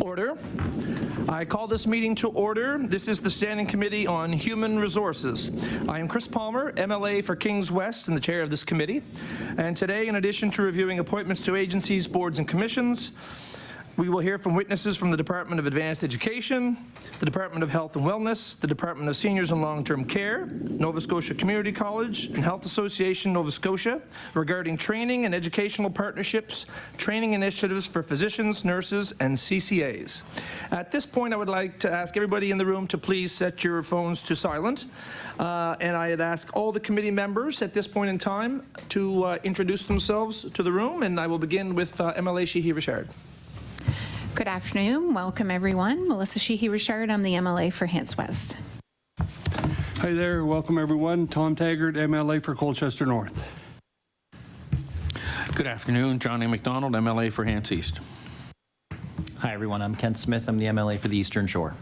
Order. I call this meeting to order. This is the Standing Committee on Human Resources. I am Chris Palmer, MLA for Kings West and the chair of this committee. And today, in addition to reviewing appointments to agencies, boards, and commissions, we will hear from witnesses from the Department of Advanced Education, the Department of Health and Wellness, the Department of Seniors and Long-Term Care, Nova Scotia Community College, and Health Association Nova Scotia regarding training and educational partnerships, training initiatives for physicians, nurses, and CCAs. At this point, I would like to ask everybody in the room to please set your phones to silent. And I'd ask all the committee members at this point in time to introduce themselves to the room, and I will begin with MLA Sheehy-Richard. Good afternoon. Welcome, everyone. Melissa Sheehy-Richard. I'm the MLA for Hants West. Hi there. Welcome, everyone. Tom Taggart, MLA for Colchester North. Good afternoon. John A. McDonald, MLA for Hants East. Hi, everyone. I'm Kent Smith. I'm the MLA for the Eastern Shore.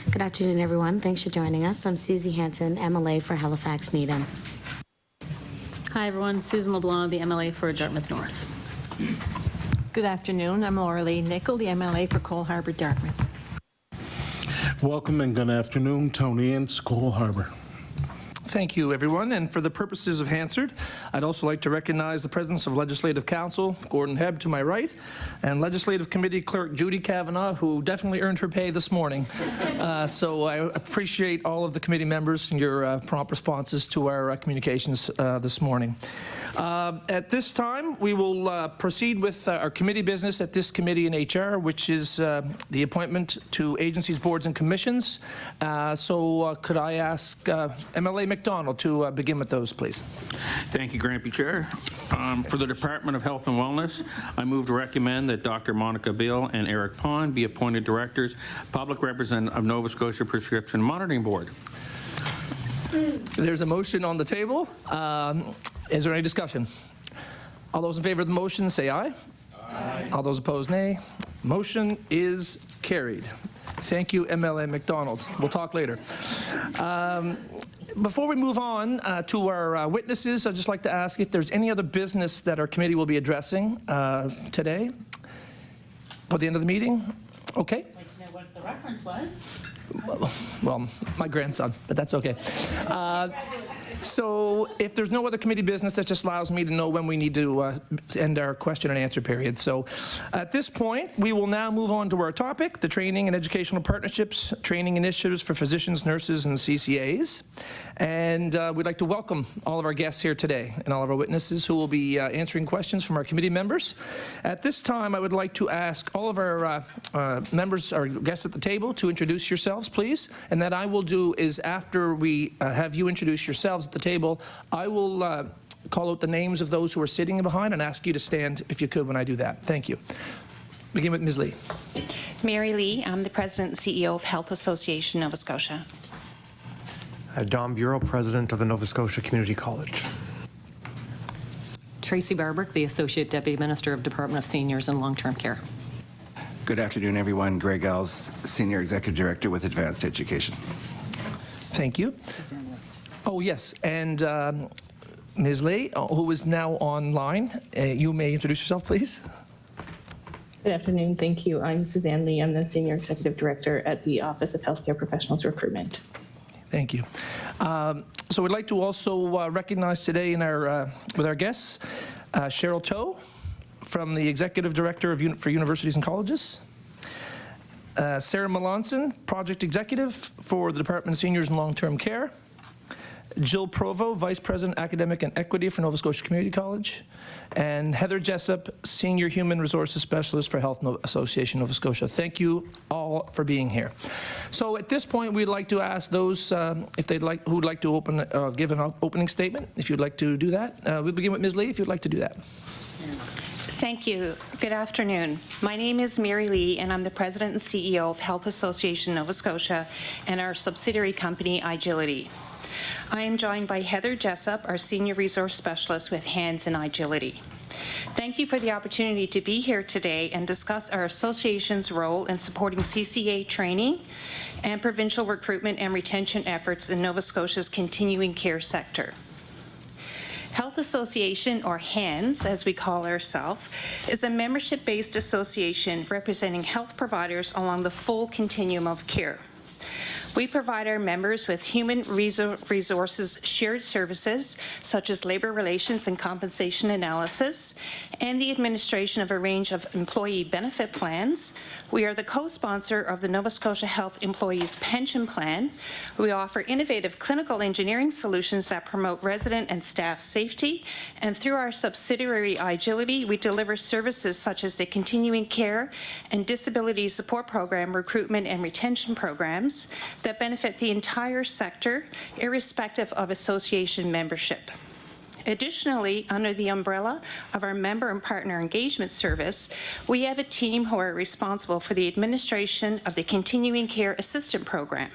Good afternoon, everyone. Thanks for joining us. I'm Susie Hanson, MLA for Halifax Needham. Hi, everyone. Susan LeBlanc, the MLA for Dartmouth North. Good afternoon. I'm Laura Lee Nickel, the MLA for Cole Harbour, Dartmouth. Welcome and good afternoon. Tony Ince, Cole Harbour. Thank you, everyone. And for the purposes of Hansard, I'd also like to recognize the presence of Legislative Counsel Gordon Hebb to my right, and Legislative Committee Clerk Judy Kavanagh, who definitely earned her pay this morning. So I appreciate all of the committee members and your prompt responses to our communications this morning. At this time, we will proceed with our committee business at this committee in HR, which is the appointment to agencies, boards, and commissions. Could I ask MLA McDonald to begin with those, please? Thank you, Grampy Chair. For the Department of Health and Wellness, I move to recommend that Dr. Monica Beale and Eric Pond be appointed directors, public representative of Nova Scotia Prescription Monitoring Board. There's a motion on the table. Is there any discussion? All those in favor of the motion say aye. Aye. All those opposed, nay. Motion is carried. Thank you, MLA McDonald. We'll talk later. Before we move on to our witnesses, I'd just like to ask if there's any other business that our committee will be addressing today for the end of the meeting. Okay. I'd like to know what the reference was. Well, my grandson, but that's okay. So if there's no other committee business, that just allows me to know when we need to end our question and answer period. So at this point, we will now move on to our topic, the training and educational partnerships, training initiatives for physicians, nurses, and CCAs. And we'd like to welcome all of our guests here today and all of our witnesses who will be answering questions from our committee members. At this time, I would like to ask all of our members, our guests at the table, to introduce yourselves, please. And that I will do is after we have you introduce yourselves at the table, I will call out the names of those who are sitting behind and ask you to stand if you could when I do that. Thank you. Begin with Ms. Lee. Mary Lee, I'm the President and CEO of Health Association Nova Scotia. Don Bureaux, President of the Nova Scotia Community College. Tracey Barbrick, the Associate Deputy Minister of Department of Seniors and Long-Term Care. Good afternoon, everyone. Greg Ells, Senior Executive Director with Advanced Education. Thank you. Suzanne. Oh, yes. And Ms. Lee, who is now online, you may introduce yourself, please. Good afternoon. Thank you. I'm Suzanne Lee. I'm the Senior Executive Director at the Office of Healthcare Professionals Recruitment. Thank you. So we'd like to also recognize today in our with our guests, Cheryl Toe from the Executive Director for Universities and Colleges, Sarah Melanson, Project Executive for the Department of Seniors and Long-Term Care, Jill Provo, Vice President, Academic and Equity for Nova Scotia Community College, and Heather Jessup, Senior Human Resources Specialist for Health Association Nova Scotia. Thank you all for being here. So at this point, we'd like to ask those if they'd like, who'd like to give an opening statement, if you'd like to do that. We'll begin with Ms. Lee, if you'd like to do that. Thank you. Good afternoon. My name is Mary Lee, and I'm the President and CEO of Health Association Nova Scotia and our subsidiary company, iGility. I am joined by Heather Jessup, our Senior Resource Specialist with Hands in iGility. Thank you for the opportunity to be here today and discuss our association's role in supporting CCA training and provincial recruitment and retention efforts in Nova Scotia's continuing care sector. Health Association, or HANDS, as we call ourselves, is a membership-based association representing health providers along the full continuum of care. We provide our members with human resources shared services, such as labor relations and compensation analysis, and the administration of a range of employee benefit plans. We are the co-sponsor of the Nova Scotia Health Employees Pension Plan. We offer innovative clinical engineering solutions that promote resident and staff safety, and through our subsidiary Agility, we deliver services such as the continuing care and disability support program, recruitment and retention programs that benefit the entire sector, irrespective of association membership. Additionally, under the umbrella of our Member and Partner Engagement Service, we have a team who are responsible for the administration of the Continuing Care Assistant Program,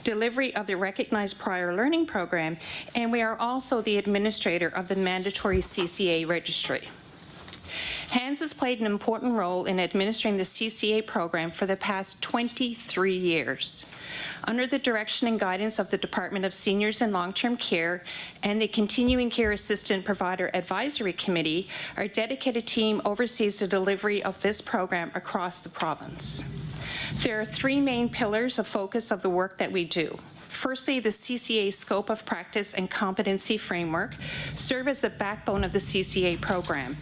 delivery of the Recognized Prior Learning Program, and we are also the administrator of the mandatory CCA registry. HANDS has played an important role in administering the CCA program for the past 23 years. Under the direction and guidance of the Department of Seniors and Long-Term Care and the Continuing Care Assistant Provider Advisory Committee, our dedicated team oversees the delivery of this program across the province. There are three main pillars of focus of the work that we do. Firstly, the CCA Scope of Practice and Competency Framework serve as the backbone of the CCA program.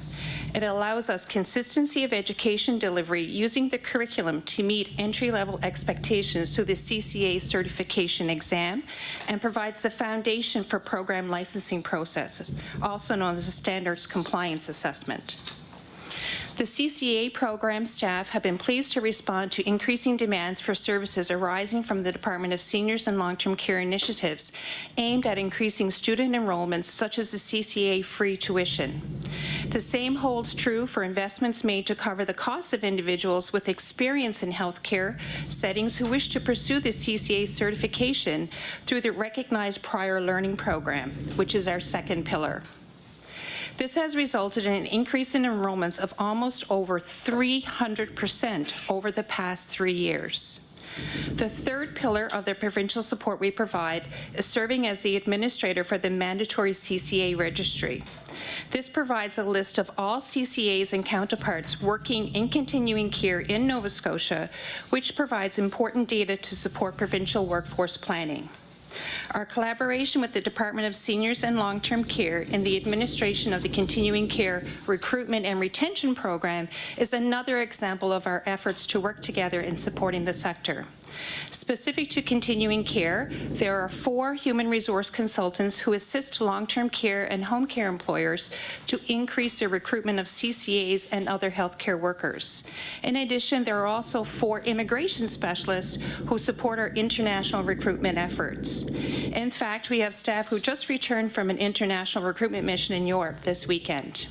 It allows us consistency of education delivery using the curriculum to meet entry-level expectations through the CCA certification exam and provides the foundation for program licensing processes, also known as the Standards Compliance Assessment. The CCA program staff have been pleased to respond to increasing demands for services arising from the Department of Seniors and Long-Term Care initiatives aimed at increasing student enrollments, such as the CCA free tuition. The same holds true for investments made to cover the costs of individuals with experience in healthcare settings who wish to pursue the CCA certification through the Recognized Prior Learning Program, which is our second pillar. This has resulted in an increase in enrollments of almost over 300% over the past 3 years. The third pillar of the provincial support we provide is serving as the administrator for the mandatory CCA registry. This provides a list of all CCAs and counterparts working in continuing care in Nova Scotia, which provides important data to support provincial workforce planning. Our collaboration with the Department of Seniors and Long-Term Care in the administration of the Continuing Care Recruitment and Retention Program is another example of our efforts to work together in supporting the sector. Specific to continuing care, there are 4 human resource consultants who assist long-term care and home care employers to increase their recruitment of CCAs and other healthcare workers. In addition, there are also 4 immigration specialists who support our international recruitment efforts. In fact, we have staff who just returned from an international recruitment mission in Europe this weekend.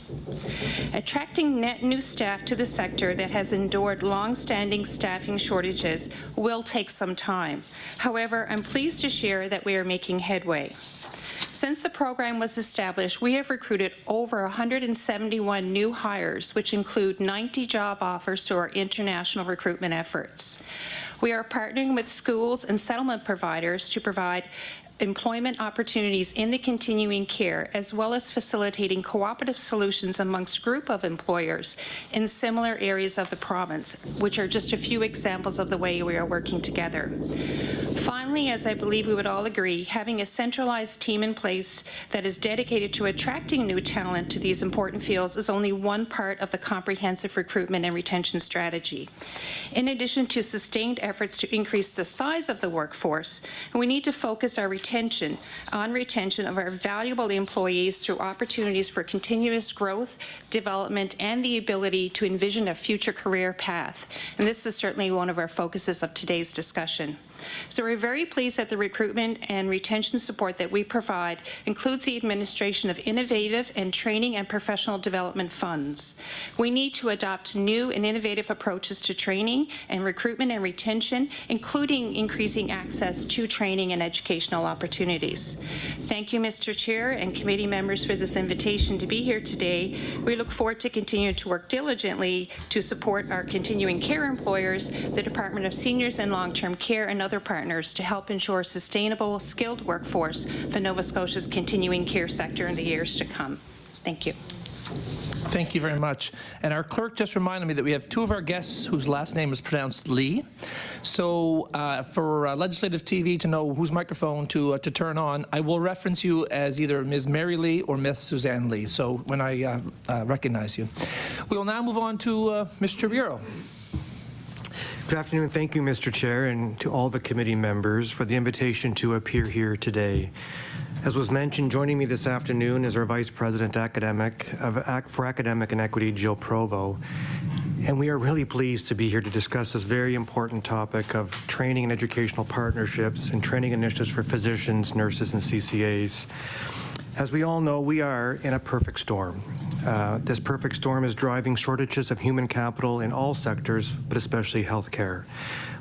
Attracting net new staff to the sector that has endured long-standing staffing shortages will take some time. However, I'm pleased to share that we are making headway. Since the program was established, we have recruited over 171 new hires, which include 90 job offers to our international recruitment efforts. We are partnering with schools and settlement providers to provide employment opportunities in the continuing care, as well as facilitating cooperative solutions amongst group of employers in similar areas of the province, which are just a few examples of the way we are working together. Finally, as I believe we would all agree, having a centralized team in place that is dedicated to attracting new talent to these important fields is only one part of the comprehensive recruitment and retention strategy. In addition to sustained efforts to increase the size of the workforce, we need to focus our retention of our valuable employees through opportunities for continuous growth, development, and the ability to envision a future career path. And this is certainly one of our focuses of today's discussion. So we're very pleased that the recruitment and retention support that we provide includes the administration of innovative and training and professional development funds. We need to adopt new and innovative approaches to training and recruitment and retention, including increasing access to training and educational opportunities. Thank you, Mr. Chair and committee members, for this invitation to be here today. We look forward to continuing to work diligently to support our continuing care employers, the Department of Seniors and Long-Term Care, and other partners to help ensure sustainable, skilled workforce for Nova Scotia's continuing care sector in the years to come. Thank you. Thank you very much. And our clerk just reminded me that we have two of our guests whose last name is pronounced Lee. So for legislative TV to know whose microphone to turn on, I will reference you as either Ms. Mary Lee or Ms. Suzanne Lee, so when I recognize you. We will now move on to Mr. Bureaux. Good afternoon. Thank you, Mr. Chair, and to all the committee members for the invitation to appear here today. As was mentioned, joining me this afternoon is our Vice President for Academic and Equity, Jill Provo. And we are really pleased to be here to discuss this very important topic of training and educational partnerships and training initiatives for physicians, nurses, and CCAs. As we all know, we are in a perfect storm. This perfect storm is driving shortages of human capital in all sectors, but especially healthcare.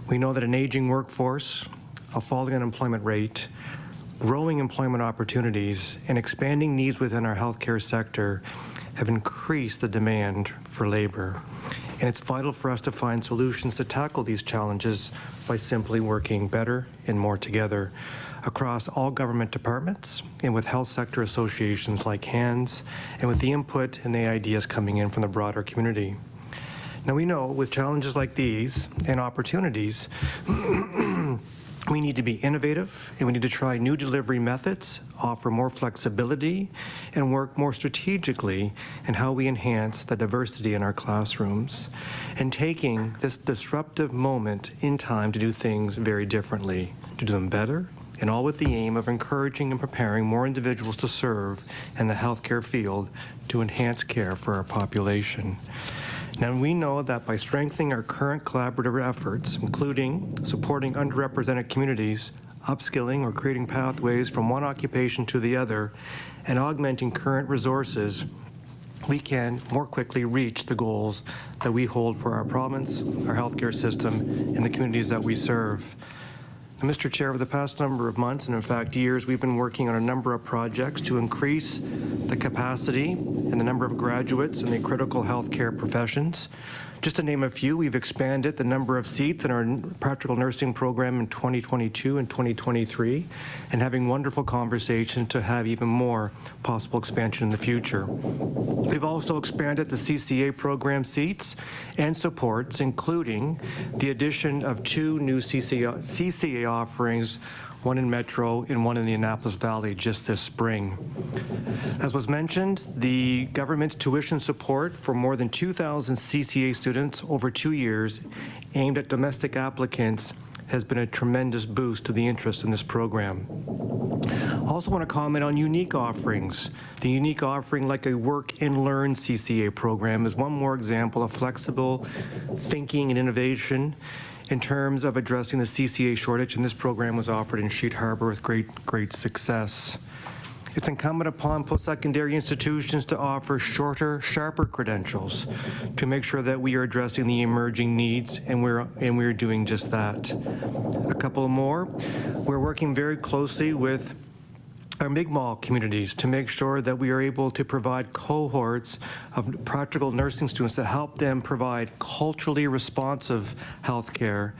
We know that an aging workforce, a falling unemployment rate, growing employment opportunities, and expanding needs within our healthcare sector have increased the demand for labor. And it's vital for us to find solutions to tackle these challenges by simply working better and more together across all government departments and with health sector associations like HANDS, and with the input and the ideas coming in from the broader community. Now, we know with challenges like these and opportunities, we need to be innovative, and we need to try new delivery methods, offer more flexibility, and work more strategically in how we enhance the diversity in our classrooms, and taking this disruptive moment in time to do things very differently, to do them better, and all with the aim of encouraging and preparing more individuals to serve in the healthcare field to enhance care for our population. Now, we know that by strengthening our current collaborative efforts, including supporting underrepresented communities, upskilling or creating pathways from one occupation to the other, and augmenting current resources, we can more quickly reach the goals that we hold for our province, our healthcare system, and the communities that we serve. Now, Mr. Chair, over the past number of months, and in fact years, we've been working on a number of projects to increase the capacity and the number of graduates in the critical healthcare professions. Just to name a few, we've expanded the number of seats in our practical nursing program in 2022 and 2023, and having wonderful conversations to have even more possible expansion in the future. We've also expanded the CCA program seats and supports, including the addition of 2 new CCA offerings, one in Metro and one in the Annapolis Valley just this spring. As was mentioned, the government's tuition support for more than 2,000 CCA students over 2 years aimed at domestic applicants has been a tremendous boost to the interest in this program. I also want to comment on unique offerings. The unique offering like a work and learn CCA program is one more example of flexible thinking and innovation in terms of addressing the CCA shortage, and this program was offered in Sheet Harbor with great success. It's incumbent upon post-secondary institutions to offer shorter, sharper credentials to make sure that we are addressing the emerging needs, and we're doing just that. A couple more. We're working very closely with our Mi'kmaq communities to make sure that we are able to provide cohorts of practical nursing students to help them provide culturally responsive health care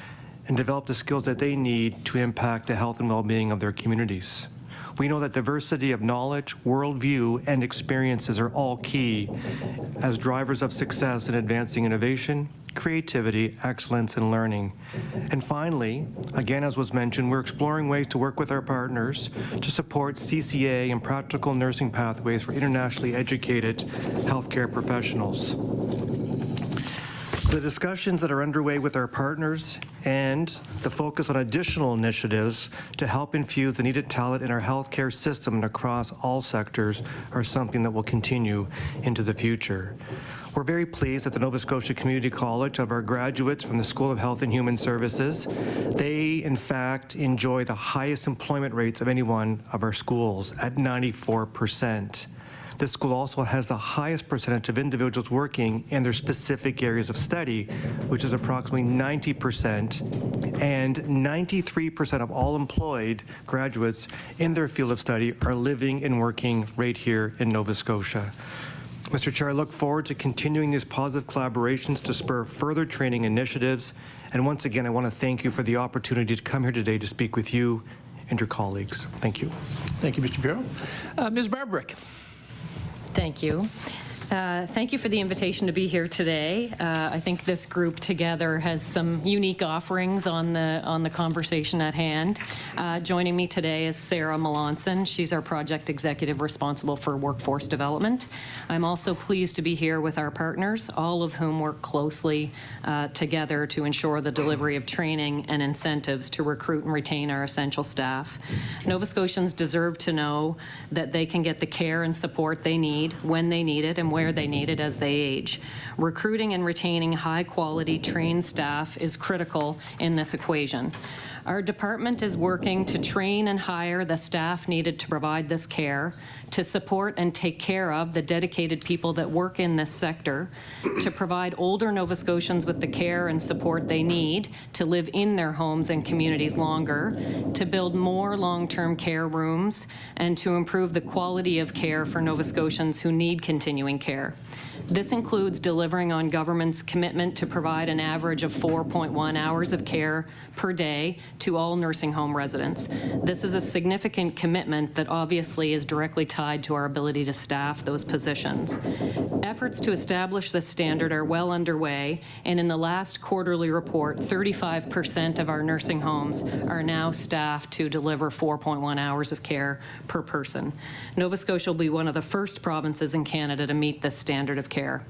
and develop the skills that they need to impact the health and well-being of their communities. We know that diversity of knowledge, worldview, and experiences are all key as drivers of success in advancing innovation, creativity, excellence, and learning. And finally, again, as was mentioned, we're exploring ways to work with our partners to support CCA and practical nursing pathways for internationally educated healthcare professionals. The discussions that are underway with our partners and the focus on additional initiatives to help infuse the needed talent in our healthcare system and across all sectors are something that will continue into the future. We're very pleased at the Nova Scotia Community College of our graduates from the School of Health and Human Services. They, in fact, enjoy the highest employment rates of any one of our schools at 94%. This school also has the highest percentage of individuals working in their specific areas of study, which is approximately 90%, and 93% of all employed graduates in their field of study are living and working right here in Nova Scotia. Mr. Chair, I look forward to continuing these positive collaborations to spur further training initiatives And once again, I want to thank you for the opportunity to come here today to speak with you and your colleagues. Thank you. Thank you, Mr. Bureau. Ms. Barbrick. Thank you. Thank you for the invitation to be here today. I think this group together has some unique offerings on the conversation at hand. Joining me today is Sarah Melanson. She's our project executive responsible for workforce development. I'm also pleased to be here with our partners, all of whom work closely together to ensure the delivery of training and incentives to recruit and retain our essential staff. Nova Scotians deserve to know that they can get the care and support they need when they need it and where they need it as they age. Recruiting and retaining high-quality trained staff is critical in this equation. Our department is working to train and hire the staff needed to provide this care, to support and take care of the dedicated people that work in this sector, to provide older Nova Scotians with the care and support they need to live in their homes and communities longer, to build more long-term care rooms, and to improve the quality of care for Nova Scotians who need continuing care. This includes delivering on government's commitment to provide an average of 4.1 hours of care per day to all nursing home residents. This is a significant commitment that obviously is directly tied to our ability to staff those positions. Efforts to establish this standard are well underway, and in the last quarterly report, 35% of our nursing homes are now staffed to deliver 4.1 hours of care per person. Nova Scotia will be one of the first provinces in Canada to meet this standard of care.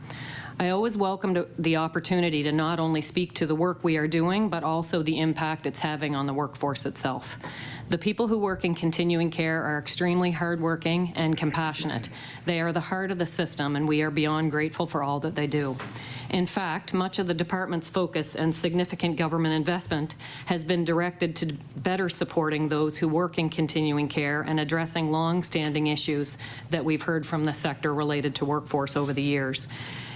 I always welcome the opportunity to not only speak to the work we are doing, but also the impact it's having on the workforce itself. The people who work in continuing care are extremely hardworking and compassionate. They are the heart of the system, and we are beyond grateful for all that they do. In fact, much of the department's focus and significant government investment has been directed to better supporting those who work in continuing care and addressing long-standing issues that we've heard from the sector related to workforce over the years.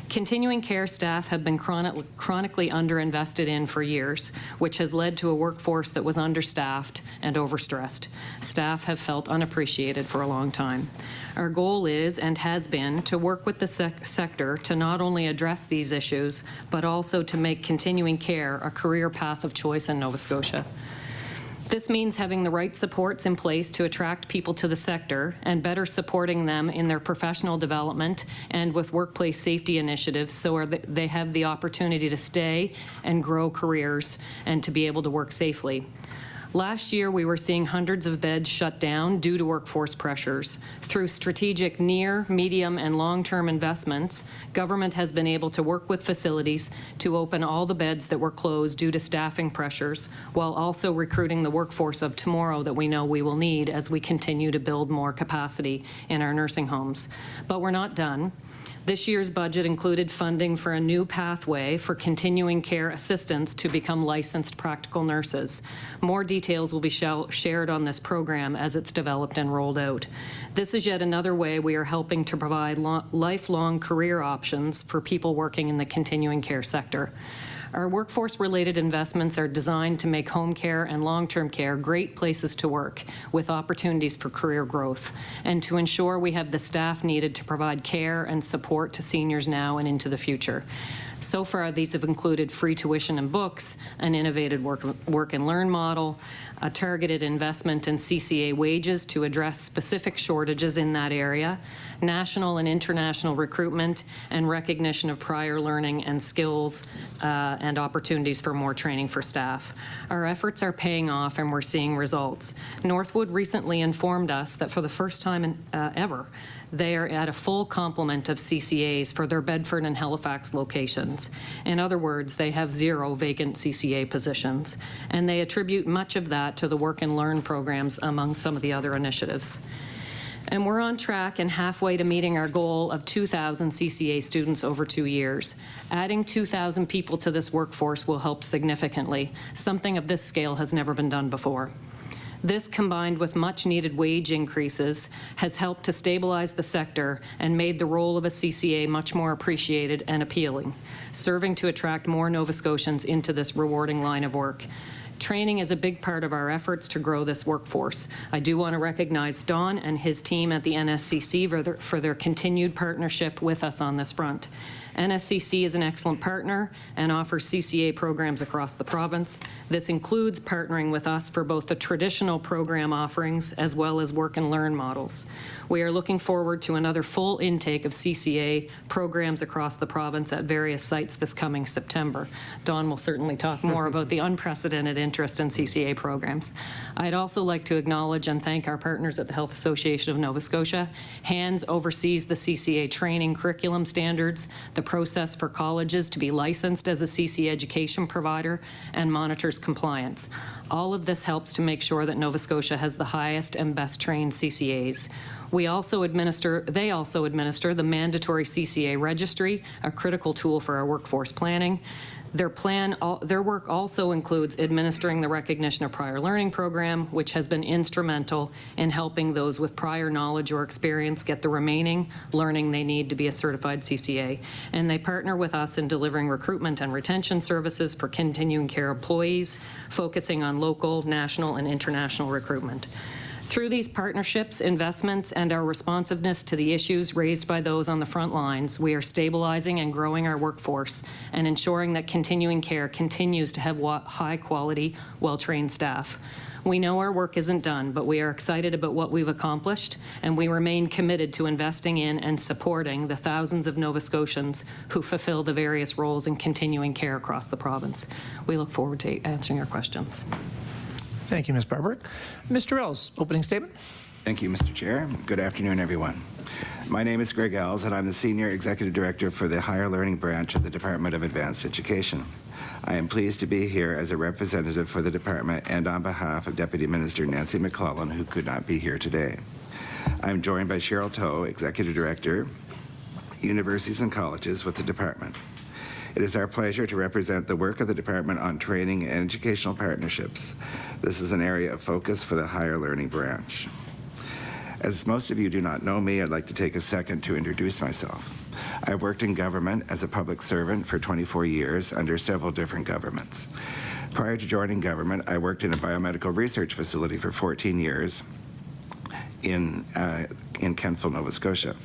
Continuing care staff have been chronically underinvested in for years, which has led to a workforce that was understaffed and overstressed. Staff have felt unappreciated for a long time. Our goal is, and has been, to work with the sector to not only address these issues, but also to make continuing care a career path of choice in Nova Scotia. This means having the right supports in place to attract people to the sector and better supporting them in their professional development and with workplace safety initiatives so that they have the opportunity to stay and grow careers and to be able to work safely. Last year, we were seeing hundreds of beds shut down due to workforce pressures. Through strategic near, medium, and long-term investments, government has been able to work with facilities to open all the beds that were closed due to staffing pressures, while also recruiting the workforce of tomorrow that we know we will need as we continue to build more capacity in our nursing homes. But we're not done. This year's budget included funding for a new pathway for continuing care assistants to become licensed practical nurses. More details will be shared on this program as it's developed and rolled out. This is yet another way we are helping to provide lifelong career options for people working in the continuing care sector. Our workforce-related investments are designed to make home care and long-term care great places to work with opportunities for career growth, and to ensure we have the staff needed to provide care and support to seniors now and into the future. So far, these have included free tuition and books, an innovative work and learn model, a targeted investment in CCA wages to address specific shortages in that area, national and international recruitment, and recognition of prior learning and skills and opportunities for more training for staff. Our efforts are paying off and we're seeing results. Northwood recently informed us that for the first time ever, they are at a full complement of CCAs for their Bedford and Halifax locations. In other words, they have 0 vacant CCA positions, and they attribute much of that to the work and learn programs among some of the other initiatives. And we're on track and halfway to meeting our goal of 2,000 CCA students over 2 years. Adding 2,000 people to this workforce will help significantly. Something of this scale has never been done before. This, combined with much-needed wage increases, has helped to stabilize the sector and made the role of a CCA much more appreciated and appealing, serving to attract more Nova Scotians into this rewarding line of work. Training is a big part of our efforts to grow this workforce. I do want to recognize Don and his team at the NSCC for their continued partnership with us on this front. NSCC is an excellent partner and offers CCA programs across the province. This includes partnering with us for both the traditional program offerings as well as work and learn models. We are looking forward to another full intake of CCA programs across the province at various sites this coming September. Don will certainly talk more about the unprecedented interest in CCA programs. I'd also like to acknowledge and thank our partners at the Health Association of Nova Scotia. HANDS oversees the CCA training curriculum standards, the process for colleges to be licensed as a CCA education provider, and monitors compliance. All of this helps to make sure that Nova Scotia has the highest and best trained CCAs. They also administer the mandatory CCA registry, a critical tool for our workforce planning. Their work also includes administering the Recognition of Prior Learning program, which has been instrumental in helping those with prior knowledge or experience get the remaining learning they need to be a certified CCA. And they partner with us in delivering recruitment and retention services for continuing care employees, focusing on local, national, and international recruitment. Through these partnerships, investments, and our responsiveness to the issues raised by those on the front lines, we are stabilizing and growing our workforce and ensuring that continuing care continues to have high-quality, well-trained staff. We know our work isn't done, but we are excited about what we've accomplished, and we remain committed to investing in and supporting the thousands of Nova Scotians who fulfill the various roles in continuing care across the province. We look forward to answering your questions. Thank you, Ms. Barbrick. Mr. Ells, opening statement. Thank you, Mr. Chair. Good afternoon, everyone. My name is Greg Ells, and I'm the Senior Executive Director for the Higher Learning Branch of the Department of Advanced Education. I am pleased to be here as a representative for the department and on behalf of Deputy Minister Nancy McClellan, who could not be here today. I'm joined by Cheryl Toe, Executive Director, Universities and Colleges with the department. It is our pleasure to represent the work of the department on training and educational partnerships. This is an area of focus for the Higher Learning Branch. As most of you do not know me, I'd like to take a second to introduce myself. I've worked in government as a public servant for 24 years under several different governments. Prior to joining government, I worked in a biomedical research facility for 14 years in Kentville, Nova Scotia.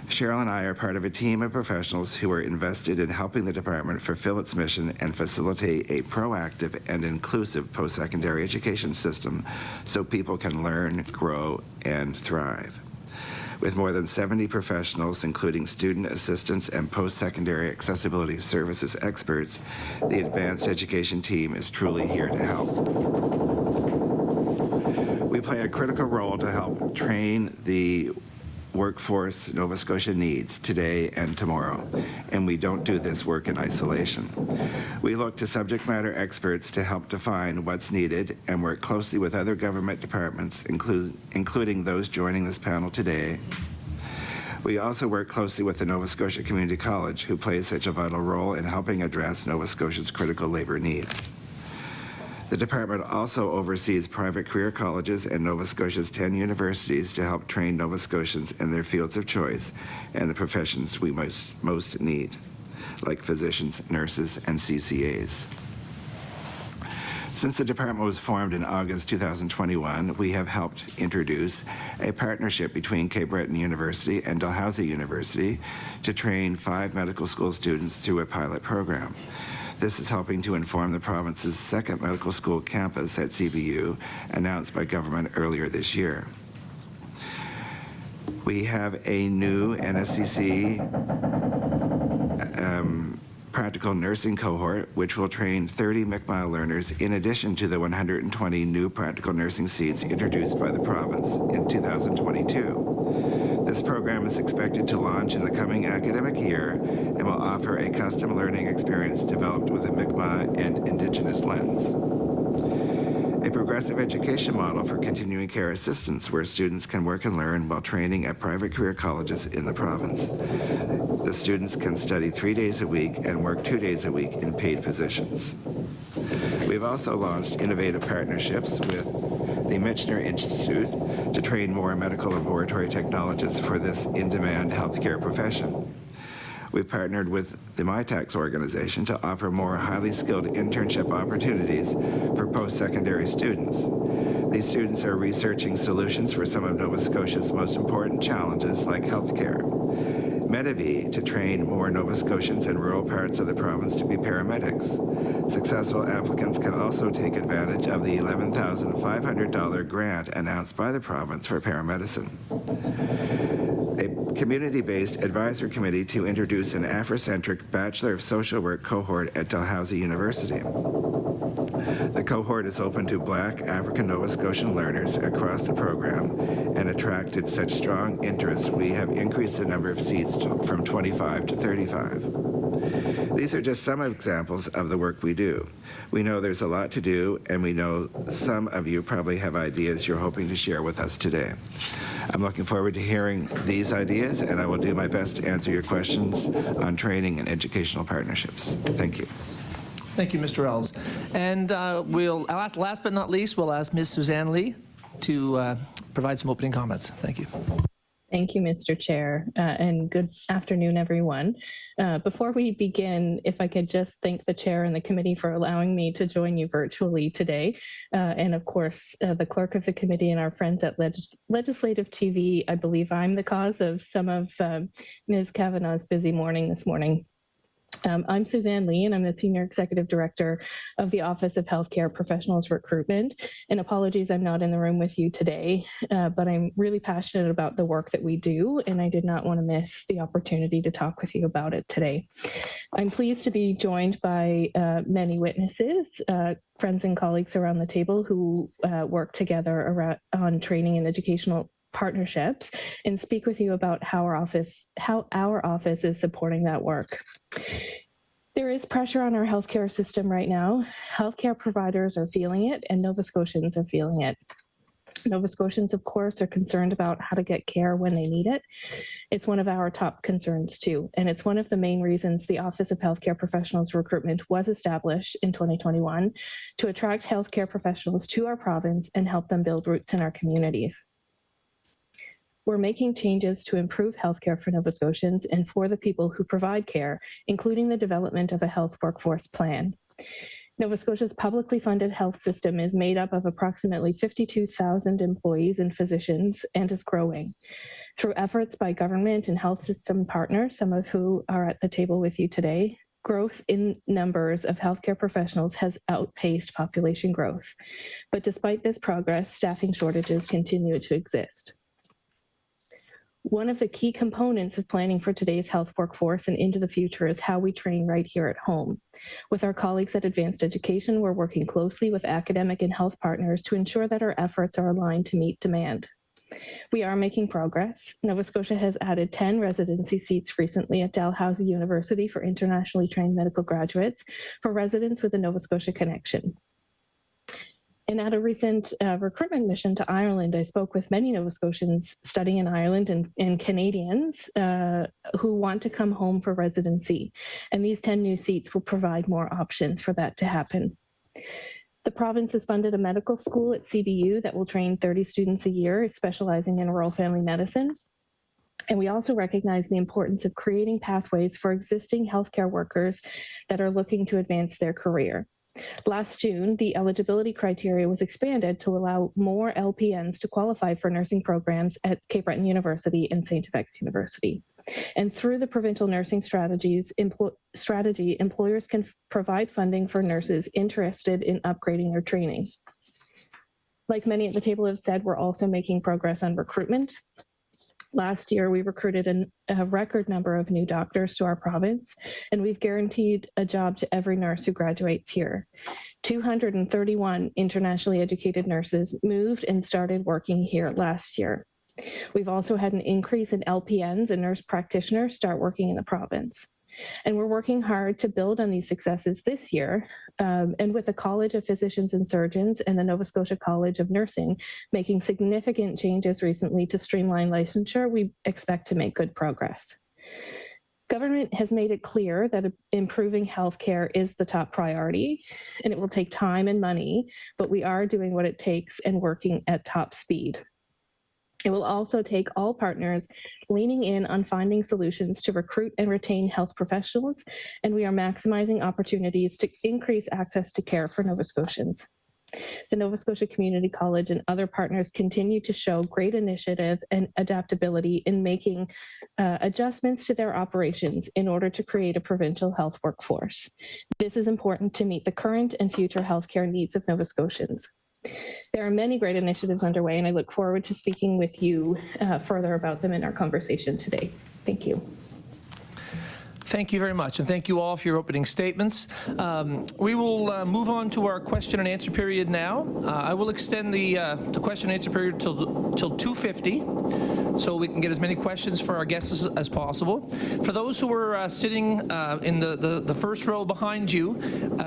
Cheryl and I are part of a team of professionals who are invested in helping the department fulfill its mission and facilitate a proactive and inclusive post-secondary education system so people can learn, grow, and thrive. With more than 70 professionals, including student assistants and post-secondary accessibility services experts, the advanced education team is truly here to help. We play a critical role to help train the workforce Nova Scotia needs today and tomorrow, and we don't do this work in isolation. We look to subject matter experts to help define what's needed and work closely with other government departments, including those joining this panel today. We also work closely with the Nova Scotia Community College, who plays such a vital role in helping address Nova Scotia's critical labor needs. The department also oversees private career colleges and Nova Scotia's 10 universities to help train Nova Scotians in their fields of choice and the professions we most need, like physicians, nurses, and CCAs. Since the department was formed in August 2021, we have helped introduce a partnership between Cape Breton University and Dalhousie University to train 5 medical school students through a pilot program. This is helping to inform the province's second medical school campus at CBU, announced by government earlier this year. We have a new NSCC practical nursing cohort, which will train 30 McMile learners in addition to the 120 new practical nursing seats introduced by the province in 2022. This program is expected to launch in the coming academic year and will offer a custom learning experience developed with a Mi'kmaq and Indigenous lens. A progressive education model for continuing care assistants where students can work and learn while training at private career colleges in the province. The students can study 3 days a week and work 2 days a week in paid positions. We've also launched innovative partnerships with the Michener Institute to train more medical laboratory technologists for this in-demand healthcare profession. We've partnered with the MyTax organization to offer more highly skilled internship opportunities for post-secondary students. These students are researching solutions for some of Nova Scotia's most important challenges like healthcare. Medivie to train more Nova Scotians in rural parts of the province to be paramedics. Successful applicants can also take advantage of the $11,500 grant announced by the province for paramedicine. A community-based advisory committee to introduce an Afrocentric Bachelor of Social Work cohort at Dalhousie University. The cohort is open to Black African Nova Scotian learners across the program and attracted such strong interest we have increased the number of seats from 25 to 35. These are just some examples of the work we do. We know there's a lot to do, and we know some of you probably have ideas you're hoping to share with us today. I'm looking forward to hearing these ideas, and I will do my best to answer your questions on training and educational partnerships. Thank you. Thank you, Mr. Ells. And last but not least, we'll ask Ms. Suzanne Lee to provide some opening comments. Thank you. Thank you, Mr. Chair, and good afternoon, everyone. Before we begin, if I could just thank the Chair and the committee for allowing me to join you virtually today, and of course, the clerk of the committee and our friends at Legislative TV. I believe I'm the cause of some of Ms. Kavanaugh's busy morning this morning. I'm Suzanne Lee, and I'm the Senior Executive Director of the Office of Healthcare Professionals Recruitment. And apologies, I'm not in the room with you today, but I'm really passionate about the work that we do, and I did not want to miss the opportunity to talk with you about it today. I'm pleased to be joined by many witnesses, friends and colleagues around the table who work together on training and educational partnerships, and speak with you about how our office is supporting that work. There is pressure on our healthcare system right now. Healthcare providers are feeling it, and Nova Scotians are feeling it. Nova Scotians, of course, are concerned about how to get care when they need it. It's one of our top concerns too, and it's one of the main reasons the Office of Healthcare Professionals Recruitment was established in 2021 to attract healthcare professionals to our province and help them build roots in our communities. We're making changes to improve healthcare for Nova Scotians and for the people who provide care, including the development of a health workforce plan. Nova Scotia's publicly funded health system is made up of approximately 52,000 employees and physicians and is growing. Through efforts by government and health system partners, some of who are at the table with you today, growth in numbers of healthcare professionals has outpaced population growth. But despite this progress, staffing shortages continue to exist. One of the key components of planning for today's health workforce and into the future is how we train right here at home. With our colleagues at Advanced Education, we're working closely with academic and health partners to ensure that our efforts are aligned to meet demand. We are making progress. Nova Scotia has added 10 residency seats recently at Dalhousie University for internationally trained medical graduates for residents with a Nova Scotia connection. And at a recent recruitment mission to Ireland, I spoke with many Nova Scotians studying in Ireland and Canadians who want to come home for residency. And these 10 new seats will provide more options for that to happen. The province has funded a medical school at CBU that will train 30 students a year, specializing in rural family medicine. And we also recognize the importance of creating pathways for existing healthcare workers that are looking to advance their career. Last June, the eligibility criteria was expanded to allow more LPNs to qualify for nursing programs at Cape Breton University and St. FX University. And through the provincial nursing strategy, employers can provide funding for nurses interested in upgrading their training. Like many at the table have said, we're also making progress on recruitment. Last year, we recruited a record number of new doctors to our province, and we've guaranteed a job to every nurse who graduates here. 231 internationally educated nurses moved and started working here last year. We've also had an increase in LPNs and nurse practitioners start working in the province. And we're working hard to build on these successes this year. And with the College of Physicians and Surgeons and the Nova Scotia College of Nursing making significant changes recently to streamline licensure, we expect to make good progress. Government has made it clear that improving healthcare is the top priority, and it will take time and money, but we are doing what it takes and working at top speed. It will also take all partners leaning in on finding solutions to recruit and retain health professionals, and we are maximizing opportunities to increase access to care for Nova Scotians. The Nova Scotia Community College and other partners continue to show great initiative and adaptability in making adjustments to their operations in order to create a provincial health workforce. This is important to meet the current and future healthcare needs of Nova Scotians. There are many great initiatives underway, and I look forward to speaking with you further about them in our conversation today. Thank you. Thank you very much, and thank you all for your opening statements. We will move on to our question and answer period now. I will extend the question and answer period till 2:50, so we can get as many questions for our guests as possible. For those who are sitting in the first row behind you,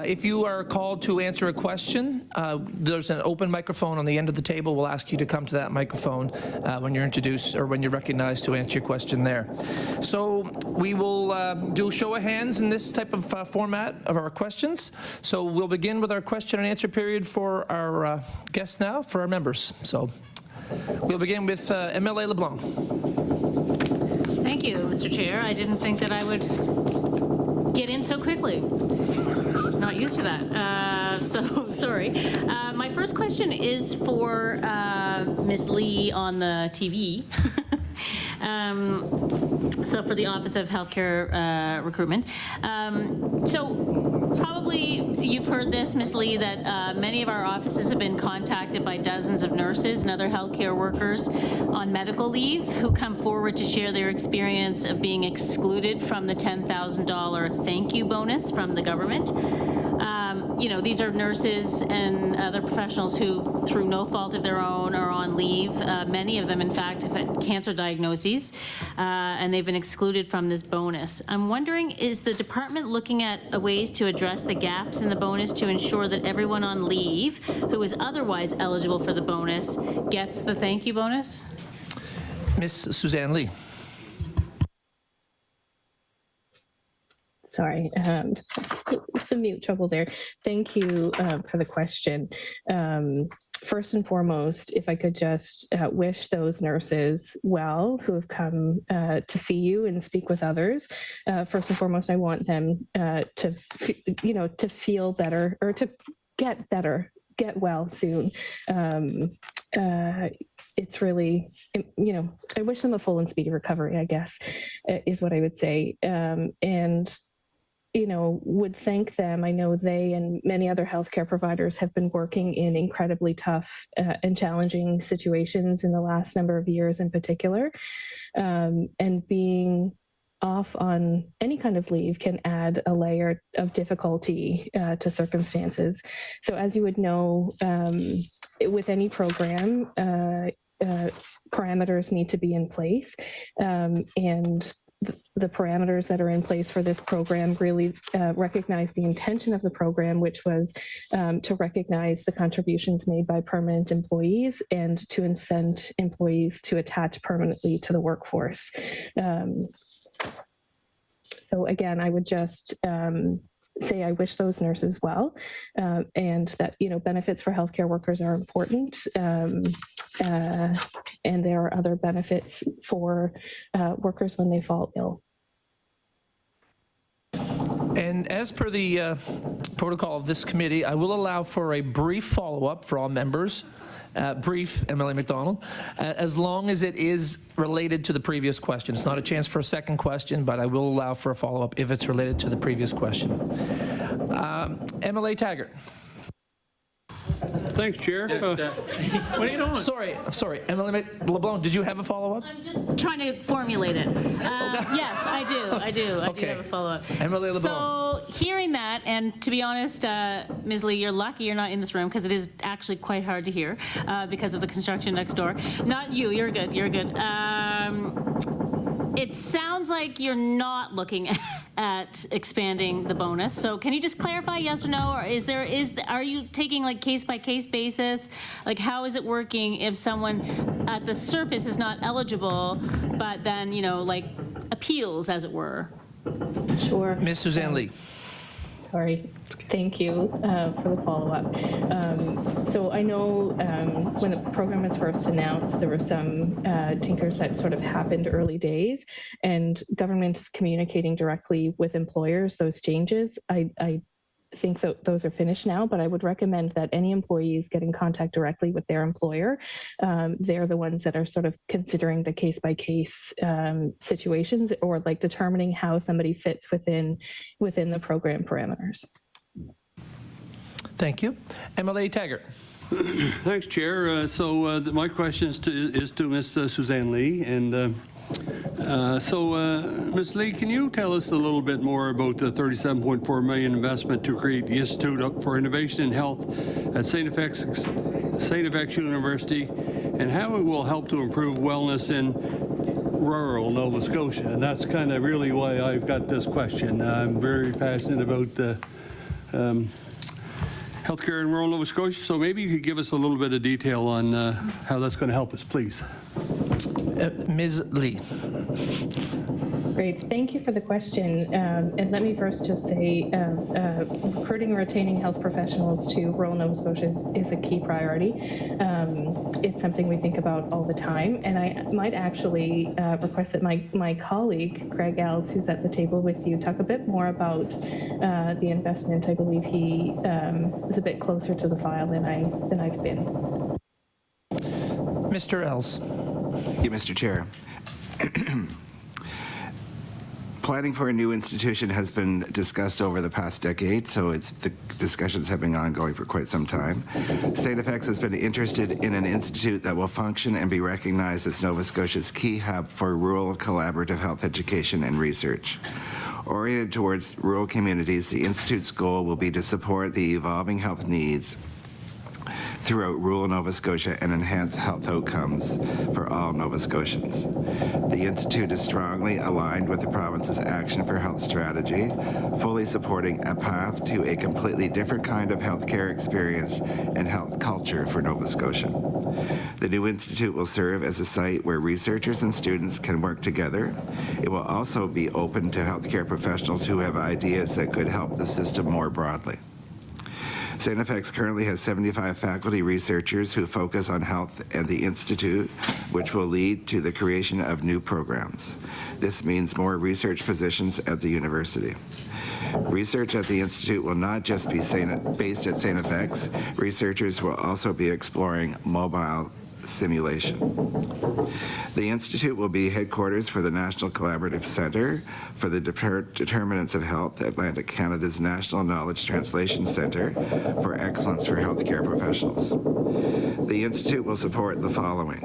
if you are called to answer a question, there's an open microphone on the end of the table. We'll ask you to come to that microphone when you're introduced or when you're recognized to answer your question there. So we will do a show of hands in this type of format of our questions. So we'll begin with our question and answer period for our guests now, for our members. So we'll begin with MLA LeBlanc. Thank you, Mr. Chair. I didn't think that I would get in so quickly. Not used to that. So sorry. My first question is for Ms. Lee on the TV. So for the Office of Healthcare Recruitment. So probably you've heard this, Ms. Lee, that many of our offices have been contacted by dozens of nurses and other healthcare workers on medical leave who come forward to share their experience of being excluded from the $10,000 thank you bonus from the government. You know, these are nurses and other professionals who, through no fault of their own, are on leave. Many of them, in fact, have had cancer diagnoses, and they've been excluded from this bonus. I'm wondering, is the department looking at ways to address the gaps in the bonus to ensure that everyone on leave who is otherwise eligible for the bonus gets the thank you bonus? Miss Suzanne Lee. Sorry, some mute trouble there. Thank you for the question. First and foremost, if I could just wish those nurses well who have come to see you and speak with others. First and foremost, I want them to feel better or to get better, get well soon. It's really, I wish them a full and speedy recovery, I guess, is what I would say. And would thank them. I know they and many other healthcare providers have been working in incredibly tough and challenging situations in the last number of years in particular. And being off on any kind of leave can add a layer of difficulty to circumstances. So as you would know, with any program, parameters need to be in place. And the parameters that are in place for this program really recognize the intention of the program, which was to recognize the contributions made by permanent employees and to incent employees to attach permanently to the workforce. So again, I would just say I wish those nurses well, and that benefits for healthcare workers are important, and there are other benefits for workers when they fall ill. And as per the protocol of this committee, I will allow for a brief follow-up for all members. Brief, MLA McDonald, as long as it is related to the previous question. It's not a chance for a second question, but I will allow for a follow-up if it's related to the previous question. MLA Taggart. Thanks, Chair. What are you doing? Sorry, MLA LeBlanc, did you have a follow-up? I'm just trying to formulate it. Yes, I do. I do have a follow-up. MLA LeBlanc. So hearing that, and to be honest, Ms. Lee, you're lucky you're not in this room because it is actually quite hard to hear because of the construction next door. Not you, you're good, you're good. It sounds like you're not looking at expanding the bonus. So can you just clarify yes or no? Or are you taking like case by case basis? Like how is it working if someone at the surface is not eligible, but then, like appeals as it were? Sure. Ms. Suzanne Lee. Sorry. Thank you for the follow-up. So I know when the program was first announced, there were some tinkers that sort of happened early days, and government is communicating directly with employers those changes. I think that those are finished now, but I would recommend that any employees get in contact directly with their employer. They're the ones that are sort of considering the case-by-case situations, or like determining how somebody fits within the program parameters. Thank you. MLA Taggart. Thanks, Chair. My question is to Ms. Suzanne Lee. And Ms. Lee, can you tell us a little bit more about the $37.4 million investment to create the Institute for Innovation in Health at St. FX University, and how it will help to improve wellness in rural Nova Scotia? And that's kind of really why I've got this question. I'm very passionate about the healthcare in rural Nova Scotia, so maybe you could give us a little bit of detail on how that's going to help us, please. Ms. Lee. Great, thank you for the question. And let me first just say, recruiting and retaining health professionals to rural Nova Scotia is a key priority. It's something we think about all the time. And I might actually request that my colleague, Greg Ells, who's at the table with you, talk a bit more about the investment. I believe he is a bit closer to the file than I've been. Mr. Ells. Thank you, Mr. Chair. Planning for a new institution has been discussed over the past decade, so the discussions have been ongoing for quite some time. St. FX has been interested in an institute that will function and be recognized as Nova Scotia's key hub for rural collaborative health education and research. Oriented towards rural communities, the institute's goal will be to support the evolving health needs throughout rural Nova Scotia and enhance health outcomes for all Nova Scotians. The Institute is strongly aligned with the province's Action for Health strategy, fully supporting a path to a completely different kind of healthcare experience and health culture for Nova Scotia. The new institute will serve as a site where researchers and students can work together. It will also be open to healthcare professionals who have ideas that could help the system more broadly. St. FX currently has 75 faculty researchers who focus on health and the Institute, which will lead to the creation of new programs. This means more research positions at the university. Research at the Institute will not just be based at St. FX. Researchers will also be exploring mobile simulation. The Institute will be headquarters for the National Collaborative Centre for the Determinants of Health, Atlantic Canada's National Knowledge Translation Centre for Excellence for Healthcare Professionals. The Institute will support the following: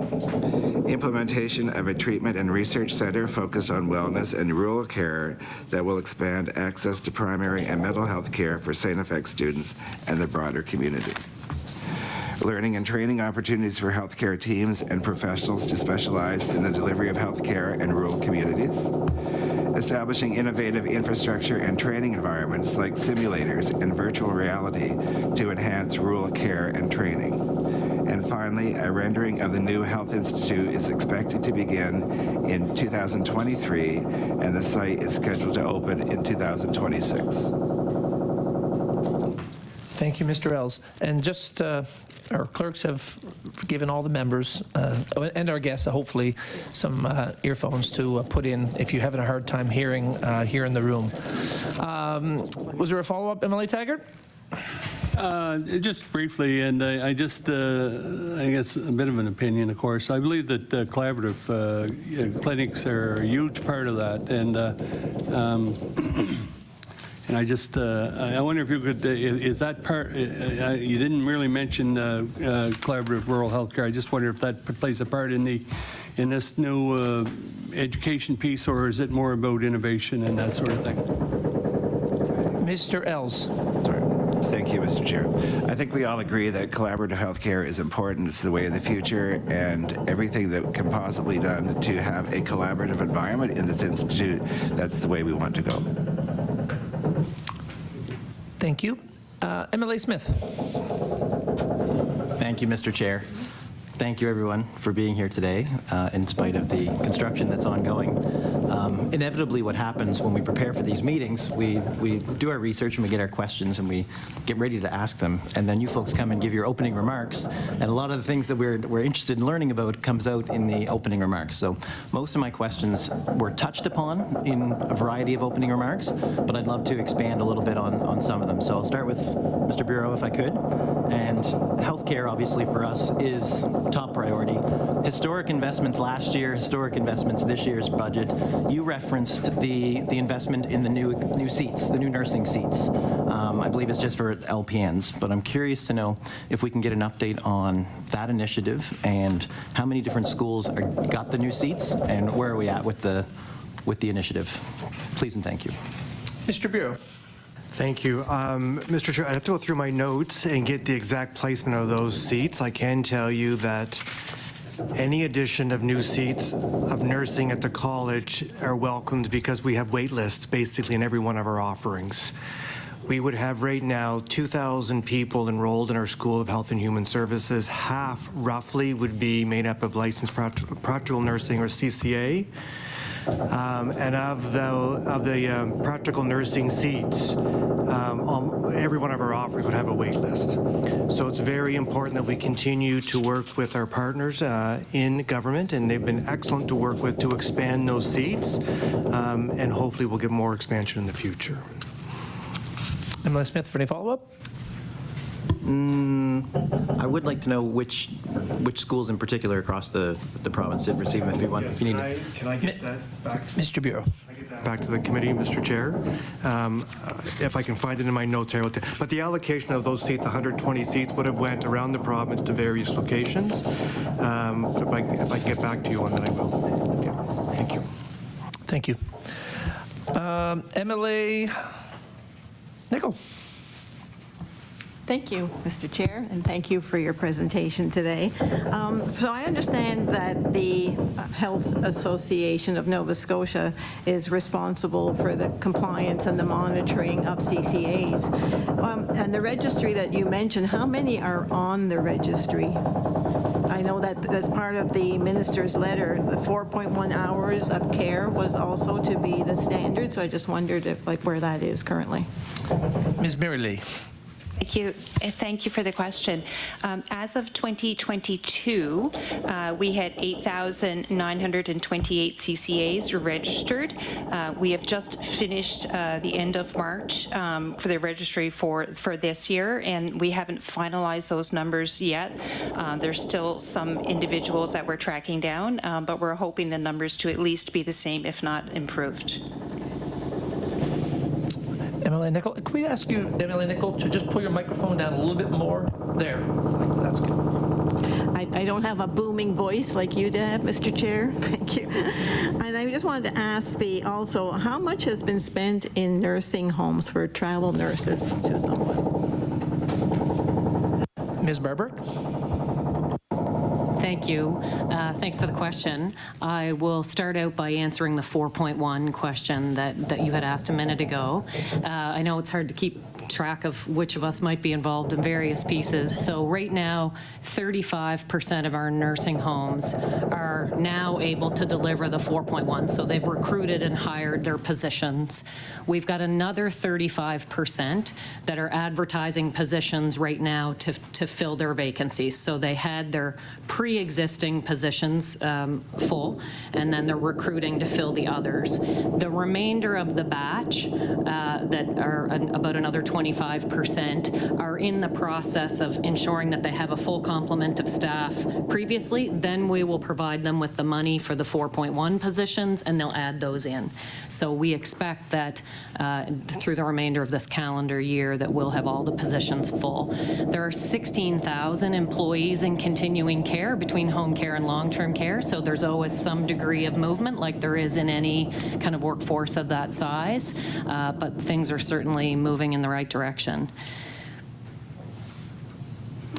implementation of a treatment and research centre focused on wellness and rural care that will expand access to primary and mental health care for St. FX students and the broader community. Learning and training opportunities for healthcare teams and professionals to specialize in the delivery of healthcare in rural communities. Establishing innovative infrastructure and training environments like simulators and virtual reality to enhance rural care and training. And finally, a rendering of the new Health Institute is expected to begin in 2023, and the site is scheduled to open in 2026. Thank you, Mr. Ells. And just our clerks have given all the members and our guests hopefully some earphones to put in if you're having a hard time hearing here in the room. Was there a follow-up, MLA Taggart? Just briefly, and I guess a bit of an opinion, of course. I believe that collaborative clinics are a huge part of that, and I wonder if you could, is that part, you didn't really mention collaborative rural healthcare. I just wonder if that plays a part in this new education piece, or is it more about innovation and that sort of thing? Mr. Ells. Sorry. Thank you, Mr. Chair. I think we all agree that collaborative healthcare is important. It's the way of the future, and everything that can possibly be done to have a collaborative environment in this institute, that's the way we want to go. Thank you. MLA Smith. Thank you, Mr. Chair. Thank you, everyone, for being here today, in spite of the construction that's ongoing. Inevitably, what happens when we prepare for these meetings, we do our research and we get our questions and we get ready to ask them, and then you folks come and give your opening remarks, and a lot of the things that we're interested in learning about comes out in the opening remarks. So most of my questions were touched upon in a variety of opening remarks, but I'd love to expand a little bit on some of them. So I'll start with Mr. Bureaux, if I could. And healthcare, obviously, for us is top priority. Historic investments last year, historic investments this year's budget. You referenced the investment in the new seats, the new nursing seats. I believe it's just for LPNs, but I'm curious to know if we can get an update on that initiative and how many different schools got the new seats and where are we at with the initiative. Please and thank you. Mr. Bureau. Thank you. Mr. Chair, I'd have to go through my notes and get the exact placement of those seats. I can tell you that any addition of new seats of nursing at the college are welcomed because we have wait lists basically in every one of our offerings. We would have right now 2,000 people enrolled in our School of Health and Human Services. Half, roughly, would be made up of licensed practical nursing or CCA. And of the practical nursing seats, every one of our offerings would have a wait list. So it's very important that we continue to work with our partners in government, and they've been excellent to work with to expand those seats, and hopefully we'll get more expansion in the future. Emily Smith, for any follow-up? I would like to know which schools in particular across the province did receive them. Yes, can I get that back? Mr. Bureau. Back to the committee, Mr. Chair. If I can find it in my notes here. But the allocation of those seats, 120 seats, would have went around the province to various locations. If I can get back to you on that, I will. Okay. Thank you. Thank you. MLA Nickel. Thank you, Mr. Chair, and thank you for your presentation today. So I understand that the Health Association of Nova Scotia is responsible for the compliance and the monitoring of CCAs. And the registry that you mentioned, how many are on the registry? I know that as part of the minister's letter, the 4.1 hours of care was also to be the standard, so I just wondered if, where that is currently. Ms. Mary Lee. Thank you. Thank you for the question. As of 2022, we had 8,928 CCAs registered. We have just finished the end of March for the registry for this year, and we haven't finalized those numbers yet. There's still some individuals that we're tracking down, but we're hoping the numbers to at least be the same, if not improved. Emily Nickel, can we ask you, Emily Nickel, to just pull your microphone down a little bit more? There. That's good. I don't have a booming voice like you did, Mr. Chair. Thank you. And I just wanted to ask also, how much has been spent in nursing homes for travel nurses to someone? Ms. Barbrick? Thank you. Thanks for the question. I will start out by answering the 4.1 question that you had asked a minute ago. I know it's hard to keep track of which of us might be involved in various pieces. So right now, 35% of our nursing homes are now able to deliver the 4.1. So they've recruited and hired their positions. We've got another 35% that are advertising positions right now to fill their vacancies. So they had their pre-existing positions full, and then they're recruiting to fill the others. The remainder of the batch, that are about another 25%, are in the process of ensuring that they have a full complement of staff previously. Then we will provide them with the money for the 4.1 positions, and they'll add those in. So we expect that through the remainder of this calendar year that we'll have all the positions full. There are 16,000 employees in continuing care between home care and long-term care, so there's always some degree of movement like there is in any kind of workforce of that size, but things are certainly moving in the right direction.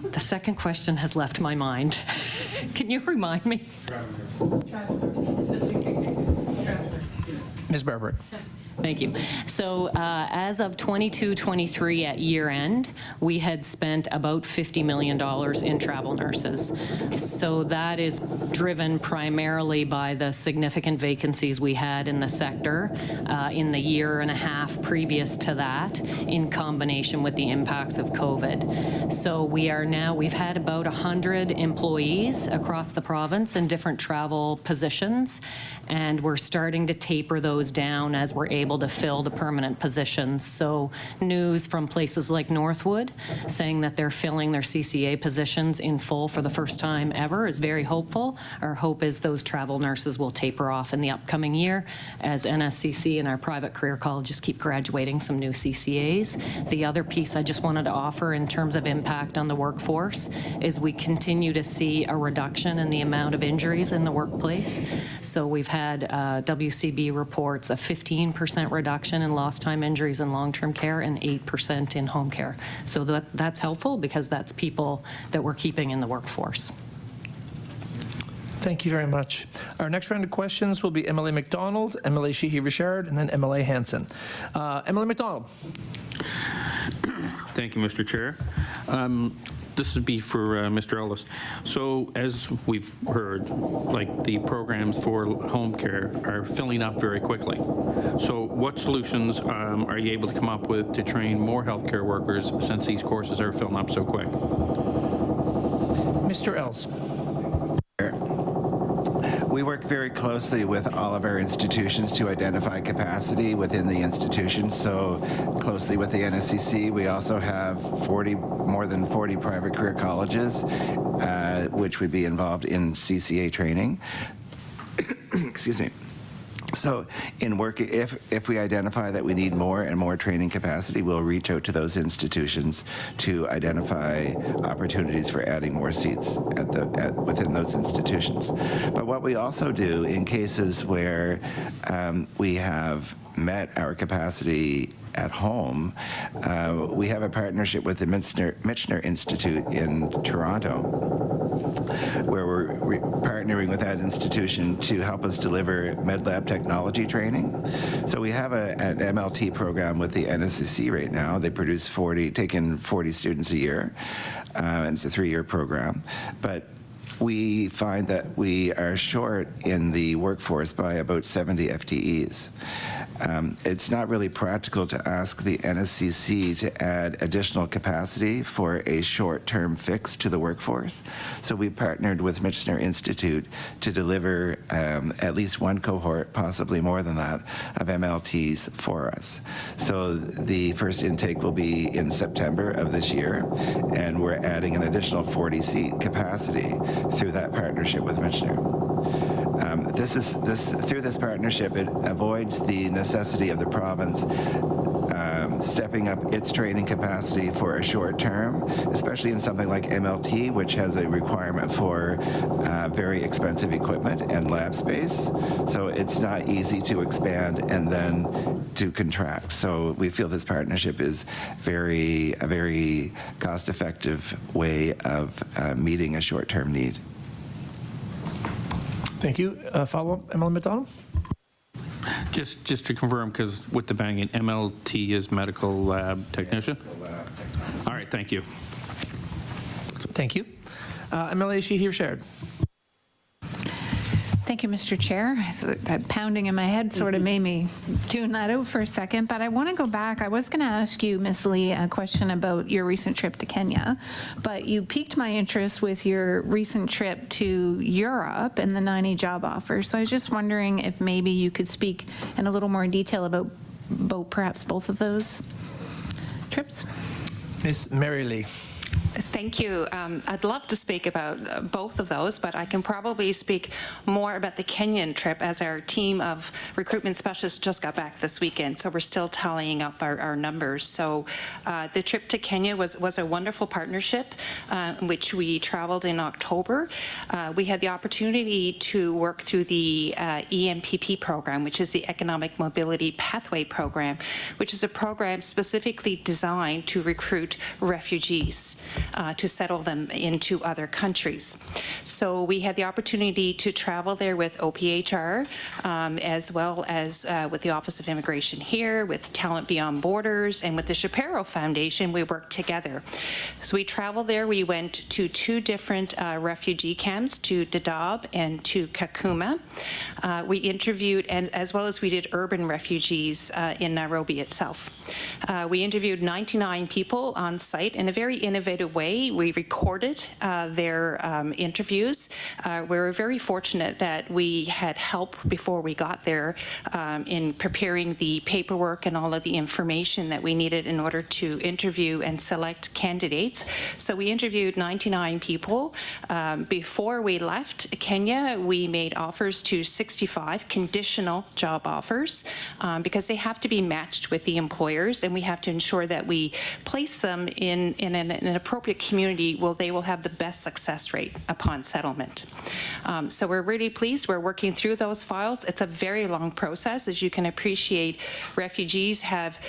The second question has left my mind. Can you remind me? Ms. Barbrick. Thank you. So as of 22-23 at year end, we had spent about $50 million in travel nurses. So that is driven primarily by the significant vacancies we had in the sector in the year and a half previous to that, in combination with the impacts of COVID. So we've had about 100 employees across the province in different travel positions, and we're starting to taper those down as we're able to fill the permanent positions. So news from places like Northwood saying that they're filling their CCA positions in full for the first time ever is very hopeful. Our hope is those travel nurses will taper off in the upcoming year as NSCC and our private career colleges keep graduating some new CCAs. The other piece I just wanted to offer in terms of impact on the workforce is we continue to see a reduction in the amount of injuries in the workplace. So we've had WCB reports a 15% reduction in lost time injuries in long-term care and 8% in home care. So that's helpful because that's people that we're keeping in the workforce. Thank you very much. Our next round of questions will be MLA McDonald, MLA Sheehy-Richard, and then MLA Hanson. MLA McDonald. Thank you, Mr. Chair. This would be for Mr. Ells. So as we've heard, like the programs for home care are filling up very quickly. So what solutions are you able to come up with to train more healthcare workers since these courses are filling up so quick? Mr. Ells. We work very closely with all of our institutions to identify capacity within the institutions, so closely with the NSCC. We also have more than 40 private career colleges, which would be involved in CCA training. Excuse me. So in work, if we identify that we need more and more training capacity, we'll reach out to those institutions to identify opportunities for adding more seats within those institutions. But what we also do in cases where we have met our capacity at home, we have a partnership with the Michener Institute in Toronto, where we're partnering with that institution to help us deliver med-lab technology training. So we have an MLT program with the NSCC right now. They produce take in 40 students a year, and it's a 3-year program. But we find that we are short in the workforce by about 70 FTEs. It's not really practical to ask the NSCC to add additional capacity for a short-term fix to the workforce. So we partnered with Michener Institute to deliver at least one cohort, possibly more than that, of MLTs for us. So the first intake will be in September of this year, and we're adding an additional 40-seat capacity through that partnership with Michener. Through this partnership, it avoids the necessity of the province stepping up its training capacity for a short term, especially in something like MLT, which has a requirement for very expensive equipment and lab space. So it's not easy to expand and then to contract. So we feel this partnership is a very cost-effective way of meeting a short-term need. Thank you. Follow-up, MLA McDonald? Just to confirm, because with the banging, MLT is medical lab technician? All right, thank you. Thank you. MLA Sheehy-Richard. Thank you, Mr. Chair. So that pounding in my head sort of made me tune that out for a second, but I want to go back. I was going to ask you, Ms. Lee, a question about your recent trip to Kenya, but you piqued my interest with your recent trip to Europe and the 90 job offers. So I was just wondering if maybe you could speak in a little more detail about perhaps both of those trips. Ms. Mary Lee. Thank you. I'd love to speak about both of those, but I can probably speak more about the Kenyan trip as our team of recruitment specialists just got back this weekend, so we're still tallying up our numbers. So the trip to Kenya was a wonderful partnership in which we traveled in October. We had the opportunity to work through the EMPP program, which is the Economic Mobility Pathway Program, which is a program specifically designed to recruit refugees. to settle them into other countries. So we had the opportunity to travel there with OPHR, as well as with the Office of Immigration here, with Talent Beyond Borders, and with the Shapiro Foundation. We worked together. So we traveled there. We went to 2 different refugee camps, to Dadaab and to Kakuma. We interviewed, and as well as we did urban refugees in Nairobi itself. We interviewed 99 people on site in a very innovative way. We recorded their interviews. We were very fortunate that we had help before we got there in preparing the paperwork and all of the information that we needed in order to interview and select candidates. So we interviewed 99 people. Before we left Kenya, we made offers to 65 conditional job offers because they have to be matched with the employers, and we have to ensure that we place them in an appropriate community where they will have the best success rate upon settlement. So we're really pleased. We're working through those files. It's a very long process. As you can appreciate, refugees have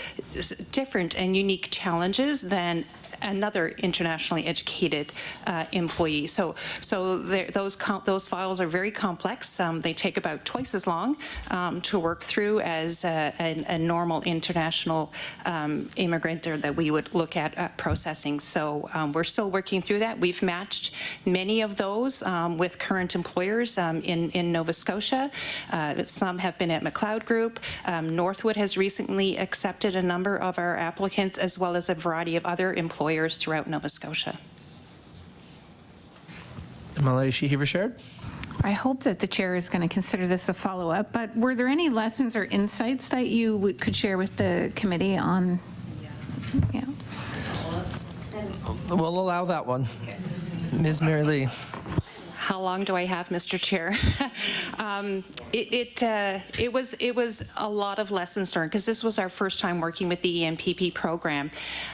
different and unique challenges than another internationally educated employee. So those files are very complex. They take about twice as long to work through as a normal international immigrant or that we would look at processing. So we're still working through that. We've matched many of those with current employers in Nova Scotia. Some have been at McLeod Group. Northwood has recently accepted a number of our applicants, as well as a variety of other employers throughout Nova Scotia. MLA Sheehy-Richard. I hope that the chair is going to consider this a follow-up, but were there any lessons or insights that you could share with the committee on? Yeah. We'll allow that one. Ms. Mary Lee. How long do I have, Mr. Chair? It was a lot of lessons learned because this was our first time working with the EMPP program.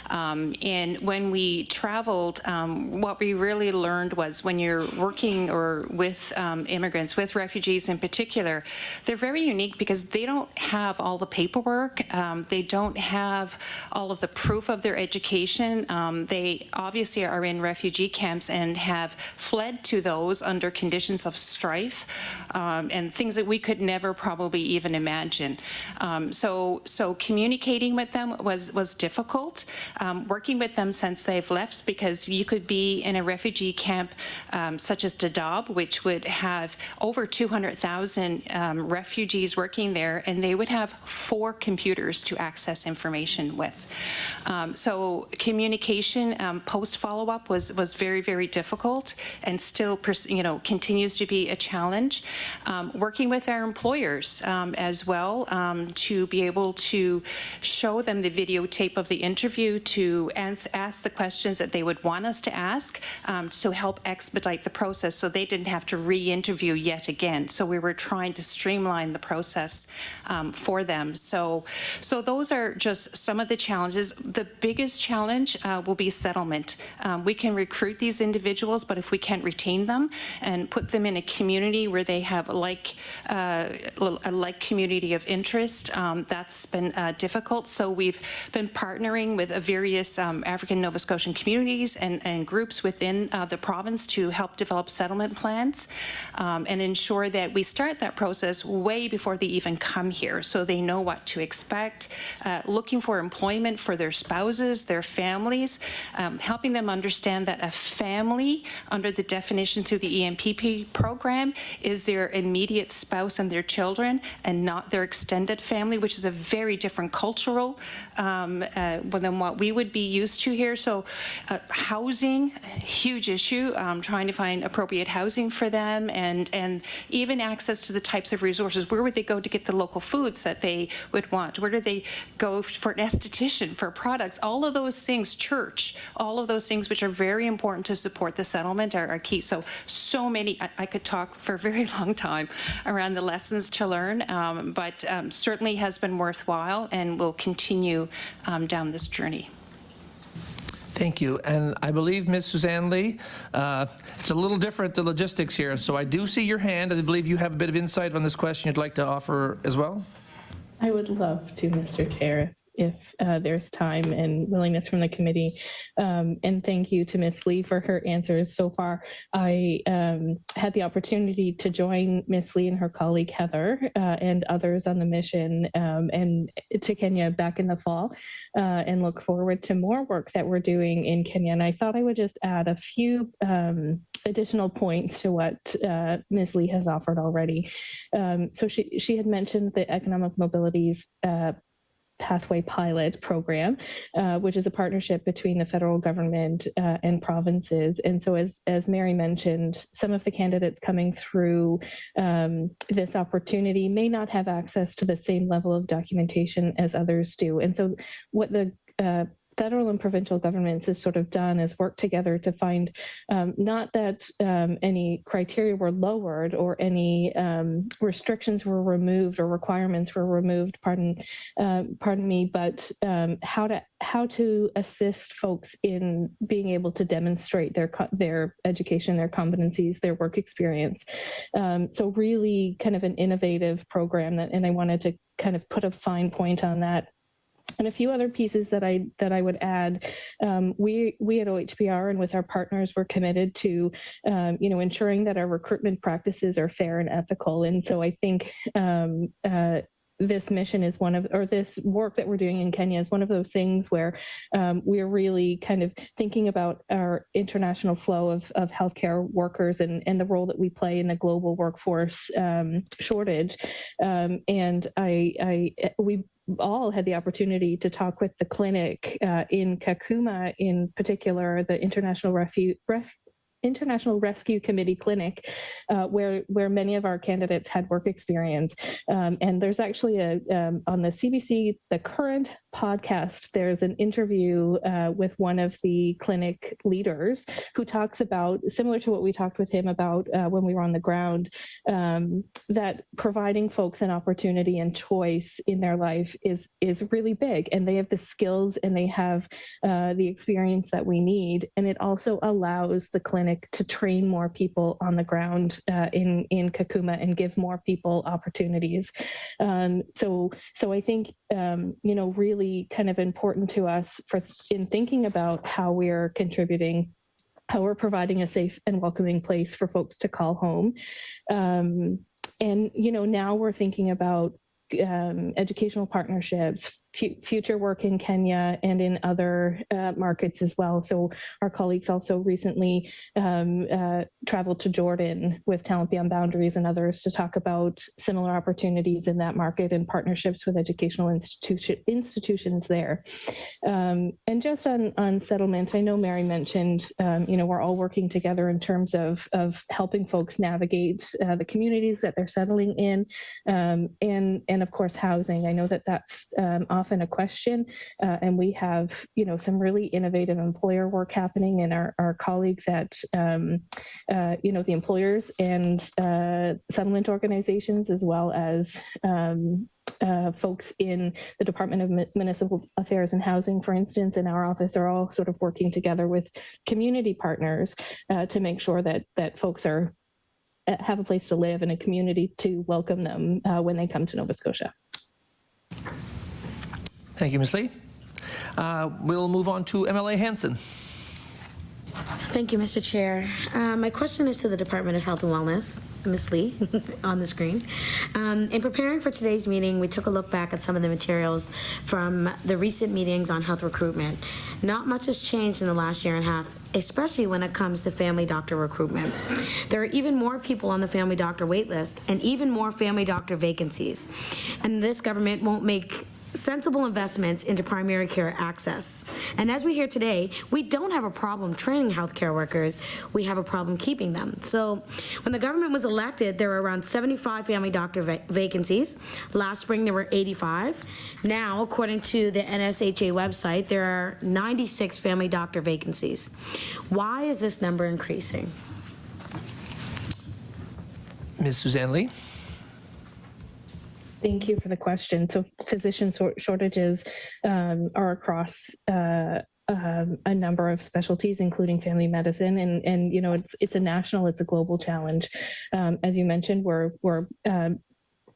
And when we traveled, what we really learned was when you're working or with immigrants, with refugees in particular, they're very unique because they don't have all the paperwork. They don't have all of the proof of their education. They obviously are in refugee camps and have fled to those under conditions of strife and things that we could never probably even imagine. So communicating with them was difficult. Working with them since they've left, because you could be in a refugee camp such as Dadaab, which would have over 200,000 refugees working there, and they would have 4 computers to access information with. So communication post follow-up was very, very difficult, and still continues to be a challenge. Working with our employers as well to be able to show them the videotape of the interview, to ask the questions that they would want us to ask to help expedite the process so they didn't have to re-interview yet again. So we were trying to streamline the process for them. So those are just some of the challenges. The biggest challenge will be settlement. We can recruit these individuals, but if we can't retain them and put them in a community where they have a like community of interest, that's been difficult. So we've been partnering with various African Nova Scotian communities and groups within the province to help develop settlement plans and ensure that we start that process way before they even come here, so they know what to expect, looking for employment for their spouses, their families, helping them understand that a family, under the definition through the EMPP program, is their immediate spouse and their children, and not their extended family, which is a very different cultural than what we would be used to here. So housing, huge issue, trying to find appropriate housing for them, and even access to the types of resources. Where would they go to get the local foods that they would want? Where do they go for an esthetician, for products? All of those things, church, all of those things which are very important to support the settlement are key. So many, I could talk for a very long time around the lessons to learn, but certainly has been worthwhile and will continue down this journey. Thank you. And I believe, Ms. Suzanne Lee, it's a little different, the logistics here. So I do see your hand. I believe you have a bit of insight on this question you'd like to offer as well. I would love to, Mr. Chair, if there's time and willingness from the committee. And thank you to Ms. Lee for her answers so far. I had the opportunity to join Ms. Lee and her colleague Heather and others on the mission and to Kenya back in the fall, and look forward to more work that we're doing in Kenya. And I thought I would just add a few additional points to what Ms. Lee has offered already. So she had mentioned the Economic Mobility's Pathway Pilot Program, which is a partnership between the federal government and provinces. And so as Mary mentioned, some of the candidates coming through this opportunity may not have access to the same level of documentation as others do. And so what the federal and provincial governments have sort of done is work together to find not that any criteria were lowered or any restrictions were removed or requirements were removed, pardon me, but how to assist folks in being able to demonstrate their education, their competencies, their work experience. So really kind of an innovative program and I wanted to kind of put a fine point on that. And a few other pieces that I would add, we at OHPR and with our partners, we're committed to, ensuring that our recruitment practices are fair and ethical. And so I think this mission is this work that we're doing in Kenya is one of those things where we're really kind of thinking about our international flow of healthcare workers and the role that we play in the global workforce shortage. And we all had the opportunity to talk with the clinic in Kakuma, in particular, the International Rescue Committee Clinic, where many of our candidates had work experience. And there's actually on the CBC, the Current podcast, there's an interview with one of the clinic leaders who talks about, similar to what we talked with him about when we were on the ground, that providing folks an opportunity and choice in their life is really big. And they have the skills and they have the experience that we need. And it also allows the clinic to train more people on the ground in Kakuma and give more people opportunities. So I think, really kind of important to us in thinking about how we're contributing, how we're providing a safe and welcoming place for folks to call home. And, now we're thinking about educational partnerships, future work in Kenya and in other markets as well. So our colleagues also recently traveled to Jordan with Talent Beyond Boundaries and others to talk about similar opportunities in that market and partnerships with educational institutions there. And just on settlement, I know Mary mentioned, we're all working together in terms of helping folks navigate the communities that they're settling in, and of course housing. I know that that's often a question, and we have some really innovative employer work happening, and our colleagues at the employers and settlement organizations, as well as folks in the Department of Municipal Affairs and Housing, for instance, in our office, are all sort of working together with community partners to make sure that folks have a place to live and a community to welcome them when they come to Nova Scotia. Thank you, Ms. Lee. We'll move on to MLA Hanson. Thank you, Mr. Chair. My question is to the Department of Health and Wellness, Ms. Lee, on the screen. In preparing for today's meeting, we took a look back at some of the materials from the recent meetings on health recruitment. Not much has changed in the last year and a half, especially when it comes to family doctor recruitment. There are even more people on the family doctor waitlist and even more family doctor vacancies. And this government won't make sensible investments into primary care access. And as we hear today, we don't have a problem training healthcare workers, we have a problem keeping them. So when the government was elected, there were around 75 family doctor vacancies. Last spring, there were 85. Now, according to the NSHA website, there are 96 family doctor vacancies. Why is this number increasing? Ms. Suzanne Lee. Thank you for the question. So physician shortages are across a number of specialties, including family medicine, and it's a national, it's a global challenge. As you mentioned, we're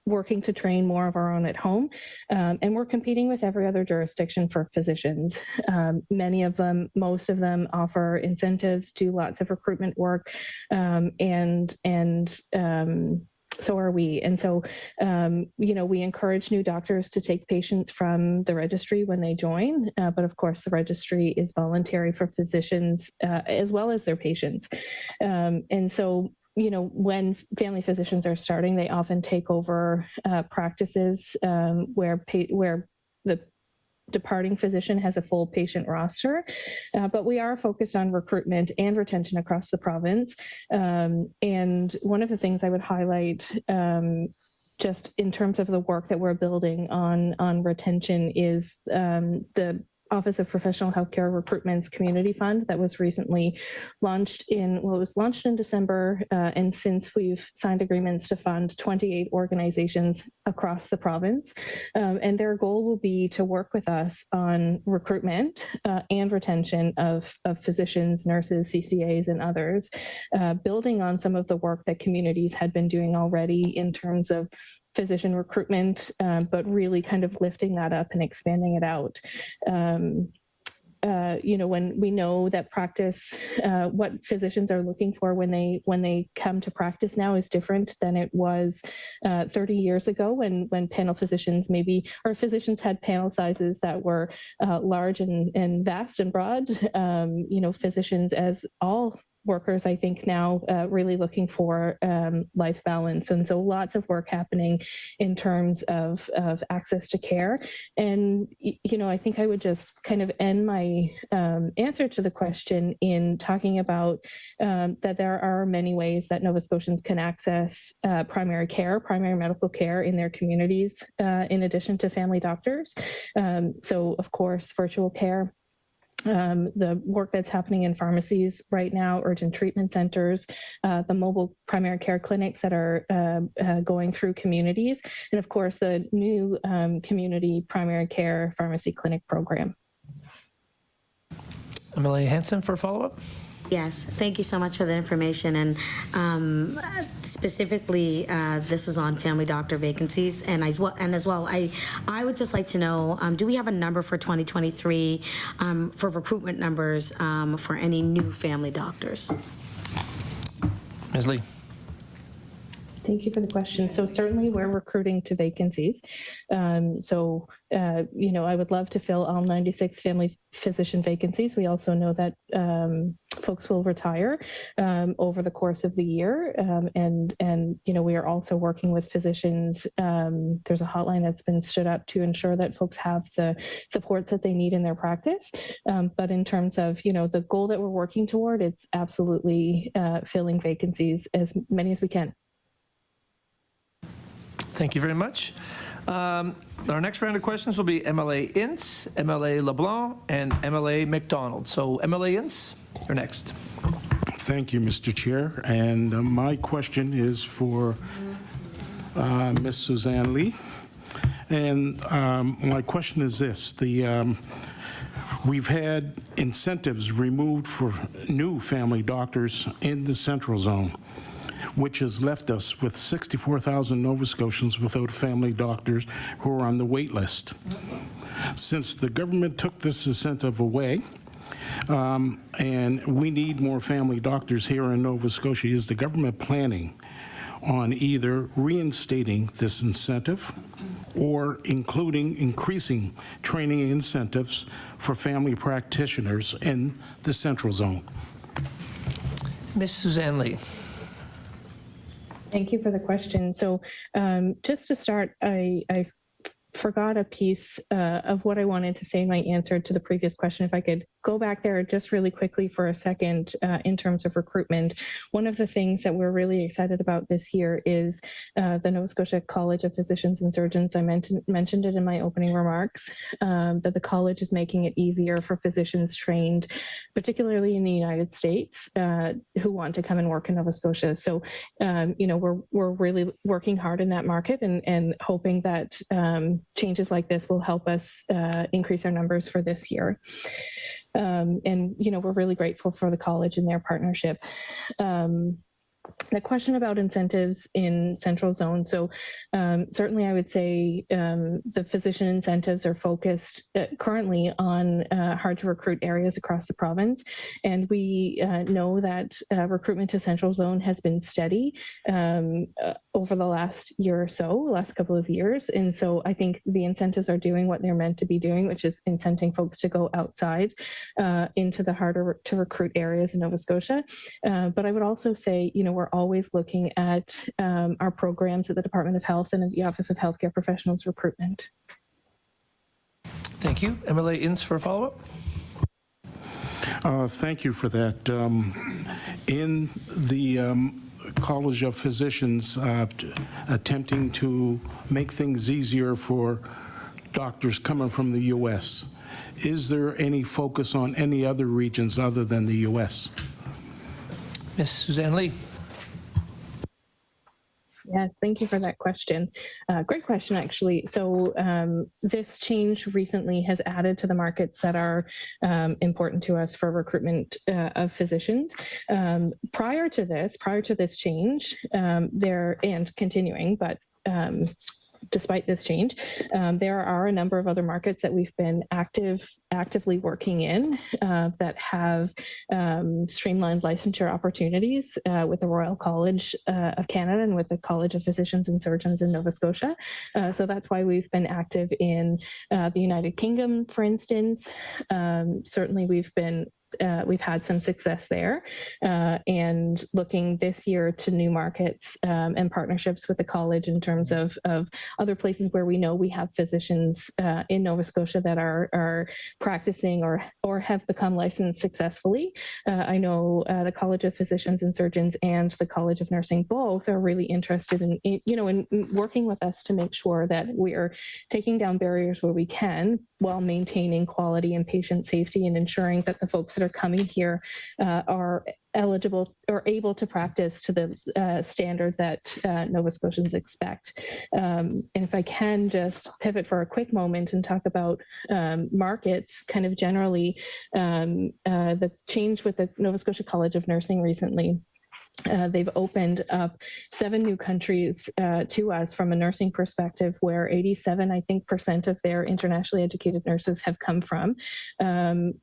working to train more of our own at home, and we're competing with every other jurisdiction for physicians. Many of them, most of them offer incentives, do lots of recruitment work, and so are we. And so, we encourage new doctors to take patients from the registry when they join, but of course the registry is voluntary for physicians as well as their patients. And so, when family physicians are starting, they often take over practices where the departing physician has a full patient roster, but we are focused on recruitment and retention across the province. And one of the things I would highlight, just in terms of the work that we're building on retention, is the Office of Professional Healthcare Recruitment's Community Fund that was recently launched it was launched in December, and since we've signed agreements to fund 28 organizations across the province. And their goal will be to work with us on recruitment and retention of physicians, nurses, CCAs, and others, building on some of the work that communities had been doing already in terms of physician recruitment, but really kind of lifting that up and expanding it out. When we know that practice, what physicians are looking for when they come to practice now is different than it was 30 years ago when panel physicians physicians had panel sizes that were large and vast and broad. Physicians, as all workers, I think now really looking for life balance. And so lots of work happening in terms of access to care. And, I think I would just kind of end my answer to the question in talking about that there are many ways that Nova Scotians can access primary medical care in their communities, in addition to family doctors. So of course, virtual care, the work that's happening in pharmacies right now, urgent treatment centers, the mobile primary care clinics that are going through communities, and of course the new community primary care pharmacy clinic program. MLA Hanson for a follow-up. Yes, thank you so much for the information. And specifically, this was on family doctor vacancies, and as well, I would just like to know, do we have a number for 2023 for recruitment numbers for any new family doctors? Ms. Lee. Thank you for the question. So certainly we're recruiting to vacancies. I would love to fill all 96 family physician vacancies. We also know that folks will retire over the course of the year. We are also working with physicians. There's a hotline that's been stood up to ensure that folks have the supports that they need in their practice. But in terms of, the goal that we're working toward, it's absolutely filling vacancies, as many as we can. Thank you very much. Our next round of questions will be MLA Ince, MLA LeBlanc, and MLA McDonald. So MLA Ince, you're next. Thank you, Mr. Chair. And my question is for Ms. Suzanne Lee. And my question is this. We've had incentives removed for new family doctors in the Central Zone, which has left us with 64,000 Nova Scotians without family doctors who are on the wait list. Since the government took this incentive away, and we need more family doctors here in Nova Scotia, is the government planning on either reinstating this incentive or increasing training incentives for family practitioners in the Central Zone? Ms. Suzanne Lee. Thank you for the question. So just to start, I forgot a piece of what I wanted to say in my answer to the previous question. If I could go back there just really quickly for a second in terms of recruitment. One of the things that we're really excited about this year is the Nova Scotia College of Physicians and Surgeons. I mentioned it in my opening remarks, that the college is making it easier for physicians trained, particularly in the United States, who want to come and work in Nova Scotia. So, we're really working hard in that market and hoping that changes like this will help us increase our numbers for this year. We're really grateful for the college and their partnership. The question about incentives in Central Zone. So certainly I would say the physician incentives are focused currently on hard to recruit areas across the province. And we know that recruitment to Central Zone has been steady over the last year or so, last couple of years. And so I think the incentives are doing what they're meant to be doing, which is incenting folks to go outside into the harder to recruit areas in Nova Scotia. But I would also say, we're always looking at our programs at the Department of Health and at the Office of Healthcare Professionals Recruitment. Thank you. MLA Inns for a follow-up. Thank you for that. In the College of Physicians attempting to make things easier for doctors coming from the U.S., is there any focus on any other regions other than the U.S.? Ms. Suzanne Lee. Yes, thank you for that question. Great question, actually. So this change recently has added to the markets that are important to us for recruitment of physicians. Prior to this change, and continuing, but despite this change, there are a number of other markets that we've been actively working in that have streamlined licensure opportunities with the Royal College of Canada and with the College of Physicians and Surgeons in Nova Scotia. So that's why we've been active in the United Kingdom, for instance. Certainly we've had some success there, and looking this year to new markets and partnerships with the college in terms of other places where we know we have physicians in Nova Scotia that are practicing or have become licensed successfully. I know the College of Physicians and Surgeons and the College of Nursing both are really interested in working with us to make sure that we are taking down barriers where we can while maintaining quality and patient safety and ensuring that the folks that are coming here are eligible or able to practice to the standard that Nova Scotians expect. And if I can just pivot for a quick moment and talk about markets, kind of generally, the change with the Nova Scotia College of Nursing recently. They've opened up 7 new countries to us from a nursing perspective, where 87, I think, % of their internationally educated nurses have come from. In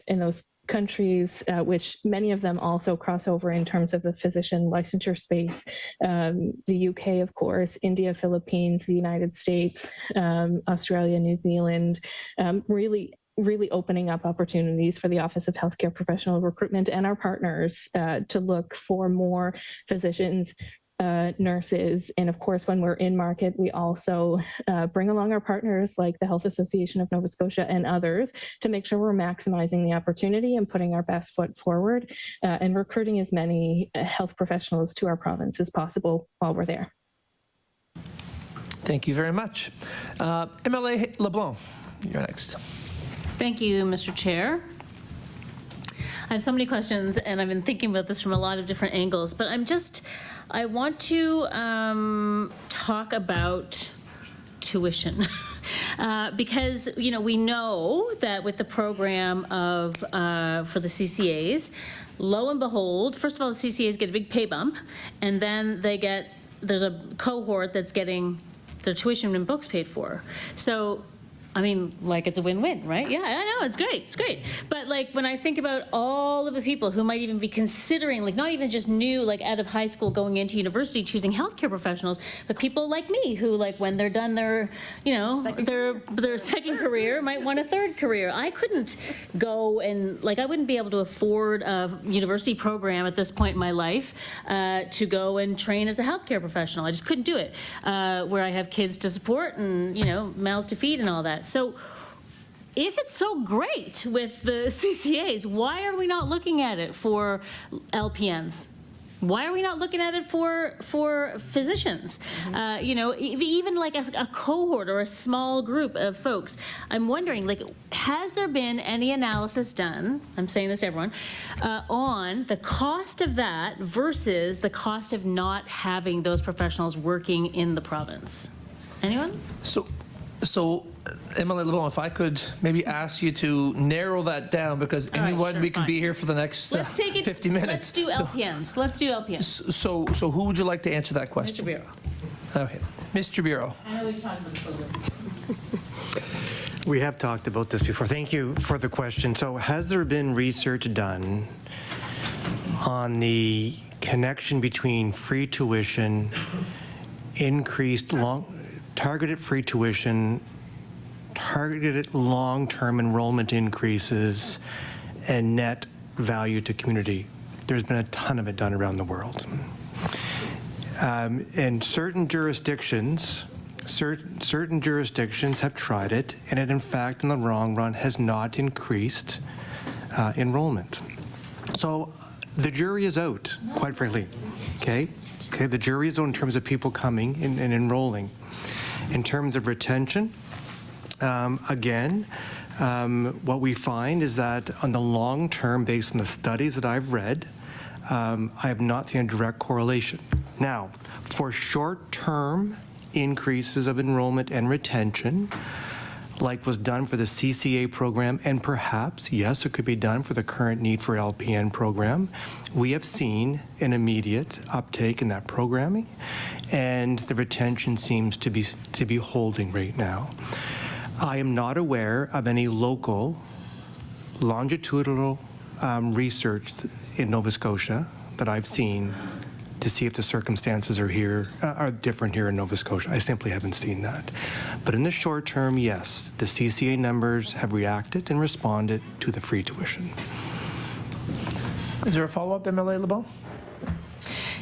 those countries, which many of them also cross over in terms of the physician licensure space, the UK, of course, India, Philippines, the United States, Australia, New Zealand, really opening up opportunities for the Office of Healthcare Professional Recruitment and our partners to look for more physicians, nurses. And of course, when we're in market, we also bring along our partners like the Health Association of Nova Scotia and others to make sure we're maximizing the opportunity and putting our best foot forward and recruiting as many health professionals to our province as possible while we're there. Thank you very much. MLA LeBlanc, you're next. Thank you, Mr. Chair. I have so many questions, and I've been thinking about this from a lot of different angles, but I want to talk about tuition. Because, we know that with the program for the CCAs, lo and behold, first of all, the CCAs get a big pay bump, and then there's a cohort that's getting their tuition and books paid for. So, it's a win-win, right? Yeah, I know, it's great. But when I think about all of the people who might even be considering, not even just new, out of high school going into university, choosing healthcare professionals, but people like me who, when they're done their second career, might want a third career. I couldn't go and, I wouldn't be able to afford a university program at this point in my life to go and train as a healthcare professional. I just couldn't do it, where I have kids to support and, mouths to feed and all that. So if it's so great with the CCAs, why are we not looking at it for LPNs? Why are we not looking at it for physicians? Even a cohort or a small group of folks. I'm wondering, has there been any analysis done, I'm saying this to everyone, on the cost of that versus the cost of not having those professionals working in the province? Anyone? So MLA LeBlanc, if I could maybe ask you to narrow that down, because All right, anyone, sure, we can fine. be here for the next Let's take it. 50 minutes. Let's do LPNs. Let's do LPNs. So who would you like to answer that question? Mr. Bureau. Okay. Mr. Bureau. I know we've talked about this a little bit. We have talked about this before. Thank you for the question. So has there been research done on the connection between free tuition, targeted free tuition, targeted long-term enrollment increases, and net value to community? There's been a ton of it done around the world. And certain jurisdictions have tried it, and it, in fact, in the long run, has not increased enrollment. So the jury is out, quite frankly. Okay, the jury is out in terms of people coming and enrolling. In terms of retention, what we find is that on the long term, based on the studies that I've read, I have not seen a direct correlation. Now, for short-term increases of enrollment and retention, like was done for the CCA program, and perhaps, yes, it could be done for the current need for LPN program, we have seen an immediate uptake in that programming, and the retention seems to be holding right now. I am not aware of any local longitudinal research in Nova Scotia that I've seen to see if the circumstances are different here in Nova Scotia. I simply haven't seen that. But in the short term, yes, the CCA numbers have reacted and responded to the free tuition. Is there a follow-up, MLA LeBlanc?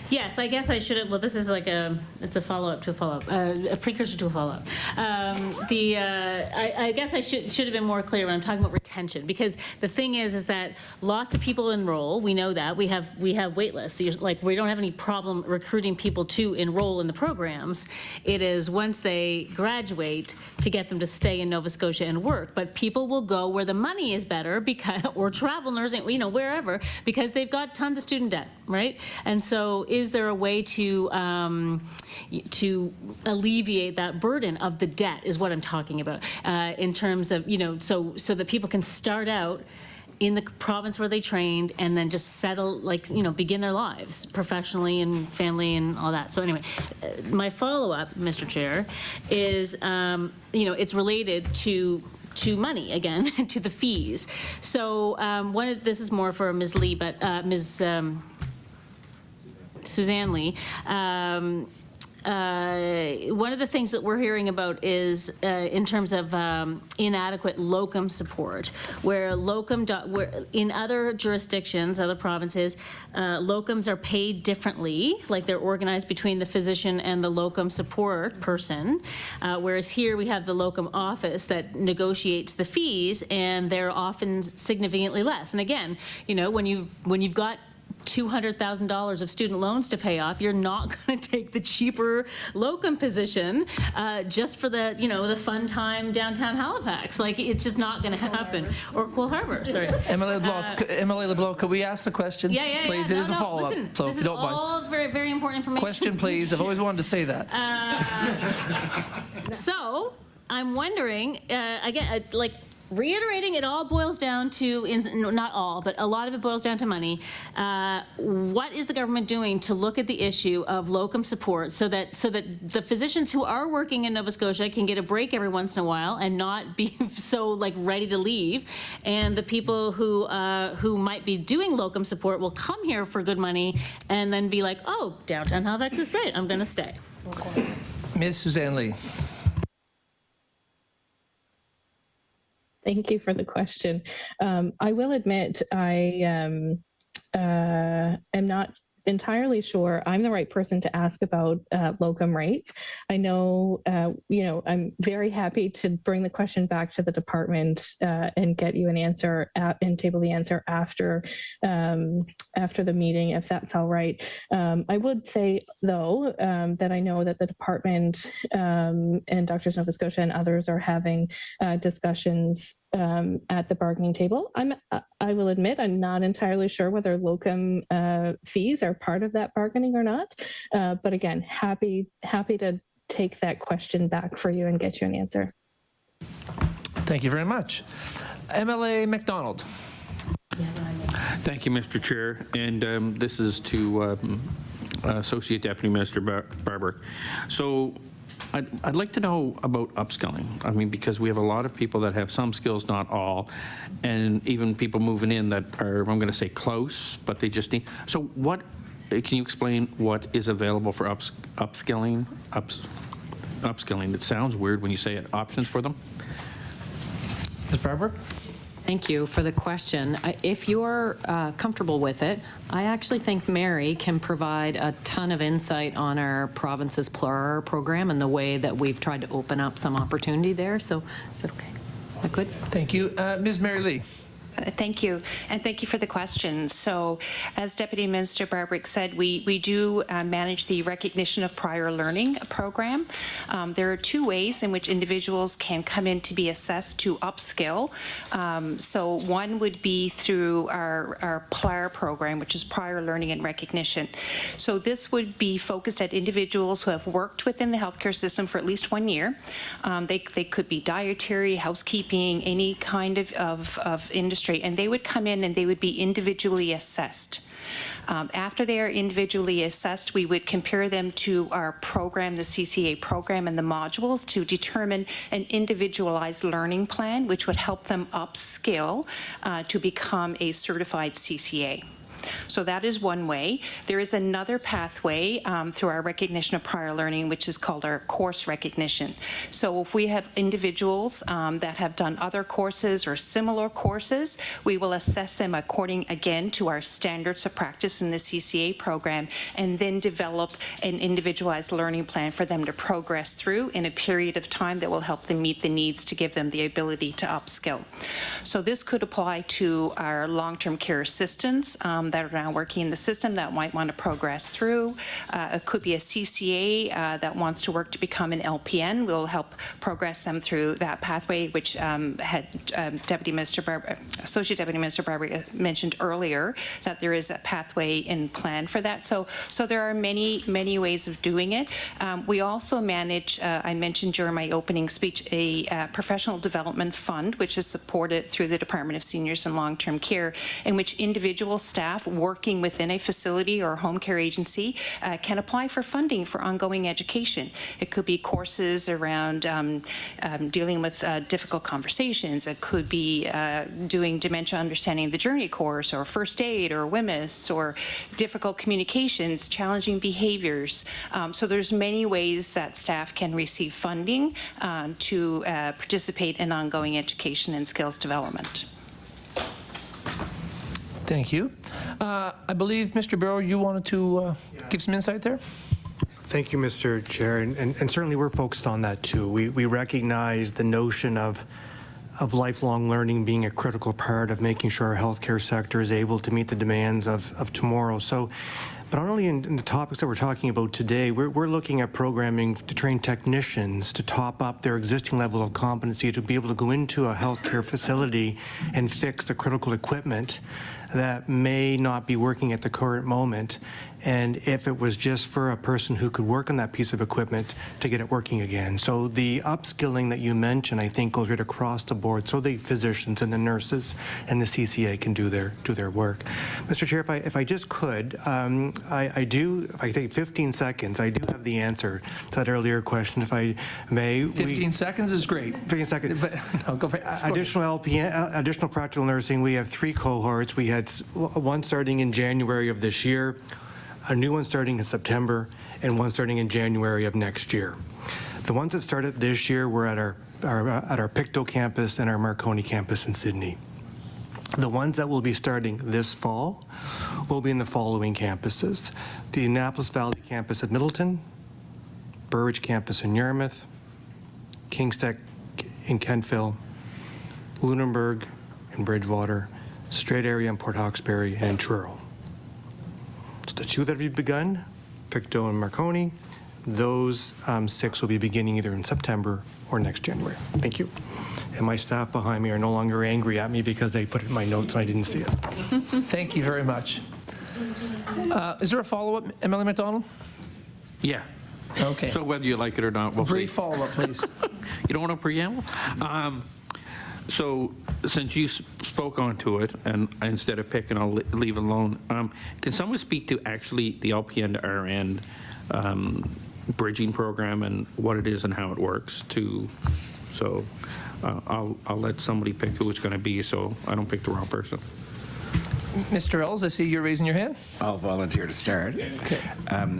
Yes, I guess I should have, well, this is like it's a follow-up to a follow-up, a precursor to a follow-up. I guess I should have been more clear when I'm talking about retention, because the thing is that lots of people enroll. We know that. We have wait lists. So we don't have any problem recruiting people to enroll in the programs. It is once they graduate to get them to stay in Nova Scotia and work. But people will go where the money is better, because, or travel nursing, wherever, because they've got tons of student debt, right? And so is there a way to alleviate that burden of the debt is what I'm talking about, in terms of, so that people can start out in the province where they trained and then just settle, begin their lives professionally and family and all that. So anyway, my follow-up, Mr. Chair, is, it's related to money again, to the fees. So this is more for Ms. Lee, but Ms. Suzanne Lee. One of the things that we're hearing about is in terms of inadequate locum support, where in other jurisdictions, other provinces, locums are paid differently, like they're organized between the physician and the locum support person, whereas here we have the locum office that negotiates the fees, and they're often significantly less. And again, when you've got $200,000 of student loans to pay off, you're not going to take the cheaper locum position just for the the fun time downtown Halifax. It's just not going to happen. Or Coal Harbor, sorry. MLA LeBlanc, could we ask the question? Yeah. Please, it is a follow-up. Listen, So this if you is don't mind. all very, very important information. Question, please. I've always wanted to say that. So I'm wondering, again, reiterating, it all boils down to, not all, but a lot of it boils down to money. What is the government doing to look at the issue of locum support so that the physicians who are working in Nova Scotia can get a break every once in a while and not be so ready to leave, and the people who might be doing locum support will come here for good money and then be like, oh, downtown Halifax is great, I'm going to stay. Ms. Suzanne Lee. Thank you for the question. I will admit I am not entirely sure I'm the right person to ask about locum rates. I know, I'm very happy to bring the question back to the department and get you an answer and table the answer after the meeting, if that's all right. I would say, though, that I know that the department and Doctors Nova Scotia and others are having discussions at the bargaining table. I will admit I'm not entirely sure whether locum fees are part of that bargaining or not. But again, happy to take that question back for you and get you an answer. Thank you very much. MLA McDonald. Thank you, Mr. Chair, and this is to Associate Deputy Minister Barbrick. So I'd like to know about upskilling. I mean, because we have a lot of people that have some skills, not all, and even people moving in that are, I'm going to say close, but they just need. So what, can you explain what is available for upskilling? Upskilling, it sounds weird when you say it. Options for them? Ms. Barbrick? Thank you for the question. If you're comfortable with it, I actually think Mary can provide a ton of insight on our province's PLUR program and the way that we've tried to open up some opportunity there. So is that okay? Is that good? Thank you. Ms. Mary Lee. Thank you, and thank you for the question. So, as Deputy Minister Barbrick said, we do manage the Recognition of Prior Learning program. There are two ways in which individuals can come in to be assessed to upskill. So one would be through our PLAR program, which is Prior Learning and Recognition. So this would be focused at individuals who have worked within the healthcare system for at least 1 year. They could be dietary, housekeeping, any kind of industry, and they would come in and they would be individually assessed. After they are individually assessed, we would compare them to our program, the CCA program, and the modules to determine an individualized learning plan, which would help them upskill to become a certified CCA. So that is one way. There is another pathway through our recognition of prior learning, which is called our course recognition. So if we have individuals that have done other courses or similar courses, we will assess them according, again, to our standards of practice in the CCA program, and then develop an individualized learning plan for them to progress through in a period of time that will help them meet the needs to give them the ability to upskill. So this could apply to our long-term care assistants that are now working in the system that might want to progress through. It could be a CCA that wants to work to become an LPN. We'll help progress them through that pathway, which had Associate Deputy Minister Barbrick mentioned earlier, that there is a pathway in plan for that. So there are many ways of doing it. We also manage, I mentioned during my opening speech, a professional development fund, which is supported through the Department of Seniors and Long-Term Care, in which individual staff working within a facility or home care agency can apply for funding for ongoing education. It could be courses around dealing with difficult conversations. It could be doing Dementia Understanding the Journey course, or first aid, or WMIS, or difficult communications, challenging behaviors. So there's many ways that staff can receive funding to participate in ongoing education and skills development. Thank you. I believe, Mr. Bureaux, you wanted to give some insight there? Thank you, Mr. Chair, and certainly we're focused on that too. We recognize the notion of lifelong learning being a critical part of making sure our healthcare sector is able to meet the demands of tomorrow. So, but not only in the topics that we're talking about today, we're looking at programming to train technicians to top up their existing level of competency to be able to go into a healthcare facility and fix the critical equipment that may not be working at the current moment. And if it was just for a person who could work on that piece of equipment to get it working again. So the upskilling that you mentioned, I think, goes right across the board. So the physicians and the nurses and the CCA can do their work. Mr. Chair, if I just could, if I take 15 seconds, I do have the answer to that earlier question, if I may. 15 seconds is great. 15 seconds. But no, go for it. Additional LPN, additional practical nursing, we have 3 cohorts. We had one starting in January of this year, a new one starting in September, and one starting in January of next year. The ones that started this year were at our Pictou campus and our Marconi campus in Sydney. The ones that will be starting this fall will be in the following campuses: the Annapolis Valley campus at Middleton, Burridge campus in Yarmouth, Kingstech in Kentville, Lunenburg in Bridgewater, Strait Area in Port Hawkesbury, and Cheryl. So the 2 that have begun, Pictou and Marconi, those 6 will be beginning either in September or next January. Thank you. And my staff behind me are no longer angry at me because they put it in my notes and I didn't see it. Thank you very much. Is there a follow-up, Emily McDonald? Yeah. Okay. So whether you like it or not, we'll see. Brief follow-up, please. You don't want a preamble? So since you spoke onto it, and instead of picking, I'll leave it alone. Can someone speak to actually the LPN to RN bridging program and what it is and how it works too? So I'll let somebody pick who it's going to be so I don't pick the wrong person. Mr. Ells, I see you're raising your hand. I'll volunteer to start. Okay.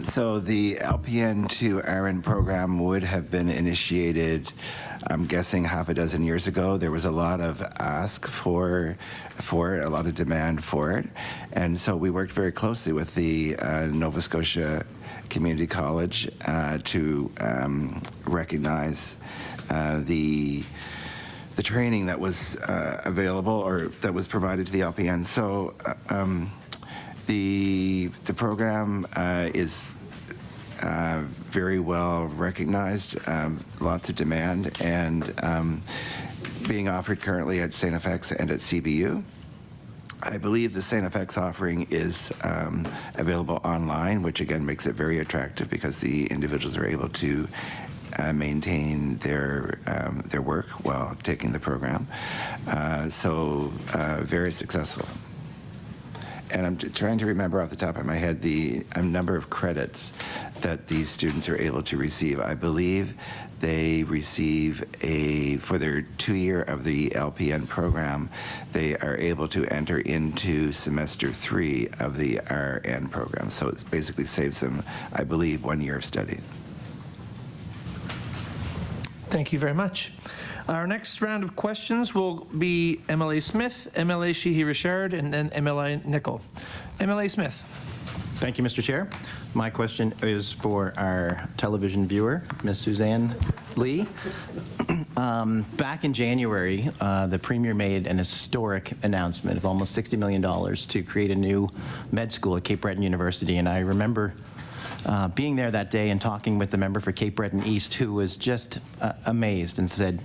So the LPN to RN program would have been initiated, I'm guessing, half a dozen years ago. There was a lot of ask for it, a lot of demand for it. And so we worked very closely with the Nova Scotia Community College to recognize the training that was available or that was provided to the LPN. So the program is very well recognized, lots of demand, and being offered currently at St. FX and at CBU. I believe the St. FX offering is available online, which again makes it very attractive because the individuals are able to maintain their work while taking the program. So very successful. And I'm trying to remember off the top of my head the number of credits that these students are able to receive. I believe they receive for their 2-year of the LPN program, they are able to enter into semester 3 of the RN program. So it basically saves them, I believe, 1 year of study. Thank you very much. Our next round of questions will be MLA Smith, MLA Sheehy-Richard, and then MLA Nickel. MLA Smith. Thank you, Mr. Chair. My question is for our television viewer, Ms. Suzanne Lee. Back in January, the Premier made an historic announcement of almost $60 million to create a new med school at Cape Breton University, and I remember being there that day and talking with the member for Cape Breton East, who was just amazed and said,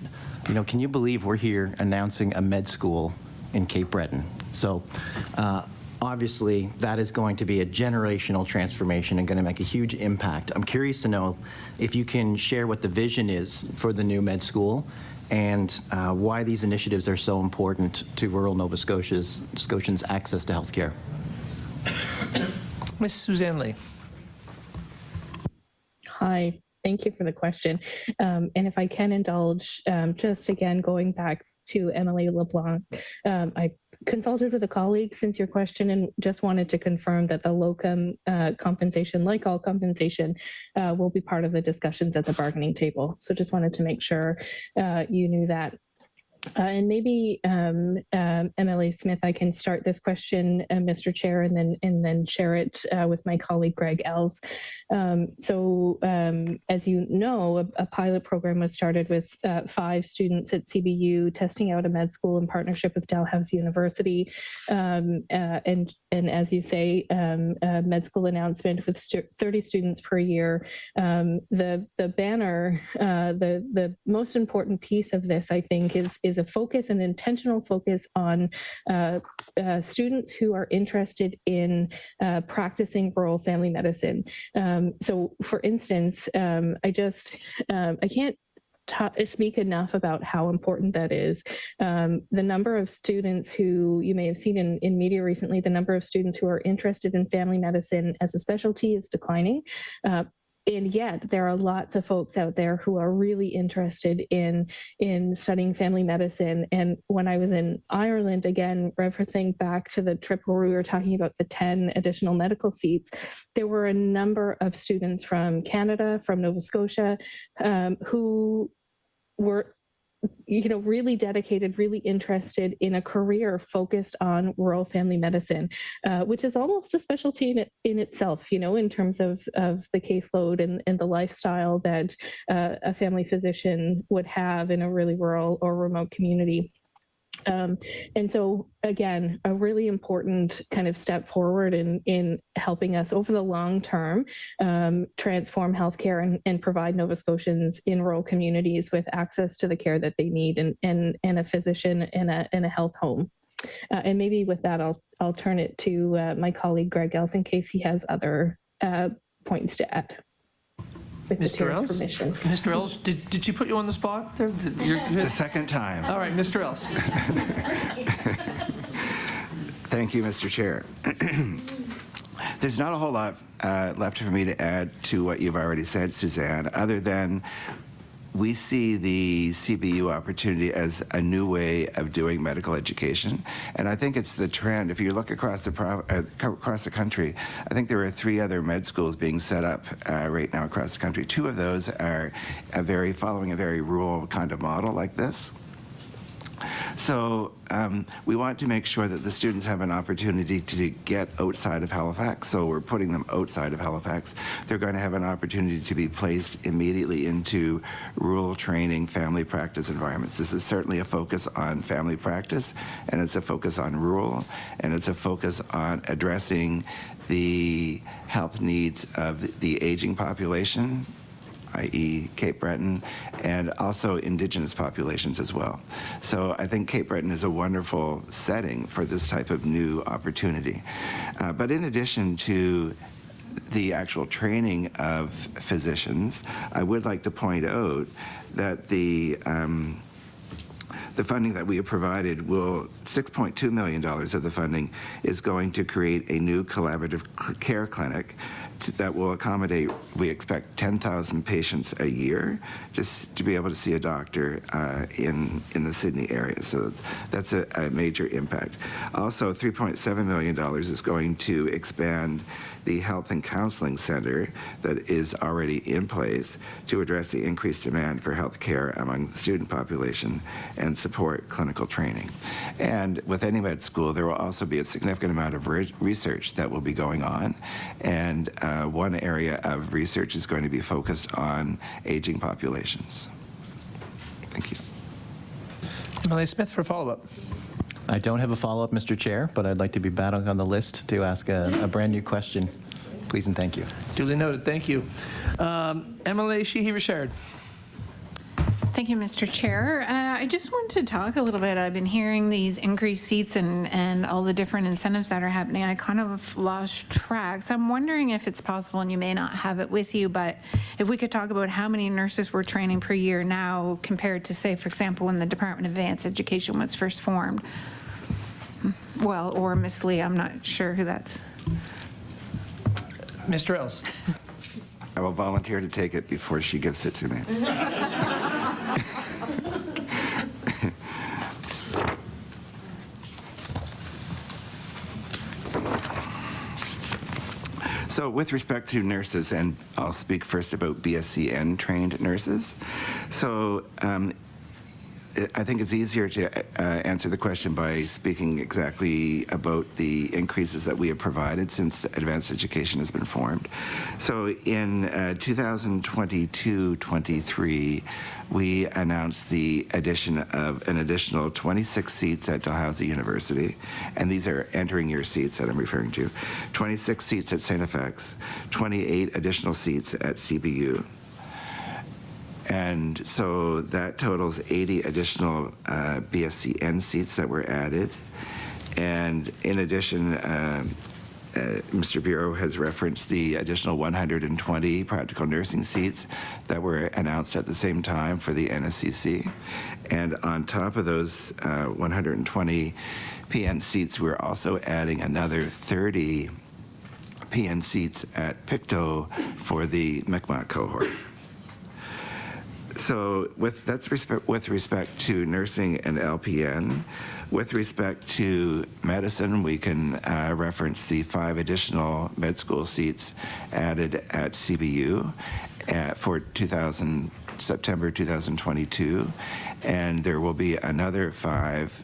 you know, can you believe we're here announcing a med school in Cape Breton? So obviously that is going to be a generational transformation and going to make a huge impact. I'm curious to know if you can share what the vision is for the new med school and why these initiatives are so important to rural Nova Scotians' access to health care. Ms. Suzanne Lee. Hi, thank you for the question. And if I can indulge, just again, going back to Emily LeBlanc, I consulted with a colleague since your question and just wanted to confirm that the locum compensation, like all compensation, will be part of the discussions at the bargaining table. So just wanted to make sure you knew that. And maybe MLA Smith, I can start this question, Mr. Chair, and then share it with my colleague Greg Ells. As you know, a pilot program was started with 5 students at CBU testing out a med school in partnership with Dalhousie University. And as you say, a med school announcement with 30 students per year. The banner, the most important piece of this, I think, is a focus, an intentional focus on students who are interested in practicing rural family medicine. So for instance, I can't speak enough about how important that is. The number of students who you may have seen in media recently, the number of students who are interested in family medicine as a specialty is declining. And yet there are lots of folks out there who are really interested in studying family medicine. And when I was in Ireland, again, referencing back to the trip where we were talking about the 10 additional medical seats, there were a number of students from Canada, from Nova Scotia, who were really dedicated, really interested in a career focused on rural family medicine, which is almost a specialty in itself, in terms of the caseload and the lifestyle that a family physician would have in a really rural or remote community. And so, again, a really important kind of step forward in helping us over the long term transform healthcare and provide Nova Scotians in rural communities with access to the care that they need and a physician in a health home. And maybe with that, I'll turn it to my colleague Greg Ells in case he has other points to add. with the Mr. chair's Ells? permission. Mr. Ells, did she put you on the spot there? The second time. All right, Mr. Ells. Thank you, Mr. Chair. There's not a whole lot left for me to add to what you've already said, Suzanne, other than we see the CBU opportunity as a new way of doing medical education, and I think it's the trend. If you look across the country, I think there are 3 other med schools being set up right now across the country. 2 of those are following a very rural kind of model like this. So we want to make sure that the students have an opportunity to get outside of Halifax, so we're putting them outside of Halifax. They're going to have an opportunity to be placed immediately into rural training, family practice environments. This is certainly a focus on family practice, and it's a focus on rural, and it's a focus on addressing the health needs of the aging population, i.e. Cape Breton, and also Indigenous populations as well. So I think Cape Breton is a wonderful setting for this type of new opportunity. But in addition to the actual training of physicians, I would like to point out that the funding that we have provided $6.2 million of the funding is going to create a new collaborative care clinic that will accommodate, we expect, 10,000 patients a year just to be able to see a doctor in the Sydney area. So that's a major impact. Also, $3.7 million is going to expand the Health and Counseling Center that is already in place to address the increased demand for health care among the student population and support clinical training. And with any med school, there will also be a significant amount of research that will be going on. And one area of research is going to be focused on aging populations. Thank you. MLA Smith for follow-up. I don't have a follow-up, Mr. Chair, but I'd like to be back on the list to ask a brand new question. Please and thank you. Duly noted. Thank you. MLA Sheehy-Richard. Thank you, Mr. Chair. I just wanted to talk a little bit. I've been hearing these increased seats and all the different incentives that are happening. I kind of lost track. So I'm wondering if it's possible, and you may not have it with you, but if we could talk about how many nurses we're training per year now compared to, say, for example, when the Department of Advanced Education was first formed. Well, or Miss Lee, I'm not sure who that's. Mr. Ells. I will volunteer to take it before she gives it to me. So with respect to nurses, and I'll speak first about BSCN trained nurses. So I think it's easier to answer the question by speaking exactly about the increases that we have provided since advanced education has been formed. So in 2022-23, we announced the addition of an additional 26 seats at Dalhousie University, and these are entering year seats that I'm referring to. 26 seats at St. FX, 28 additional seats at CBU. And so that totals 80 additional BSCN seats that were added. And in addition, Mr. Bureaux has referenced the additional 120 practical nursing seats that were announced at the same time for the NSCC. And on top of those 120 PN seats, we're also adding another 30 PN seats at Pictou for the Mi'kmaq cohort. So with respect to nursing and LPN. With respect to medicine, we can reference the 5 additional med school seats added at CBU for September 2022, and there will be another 5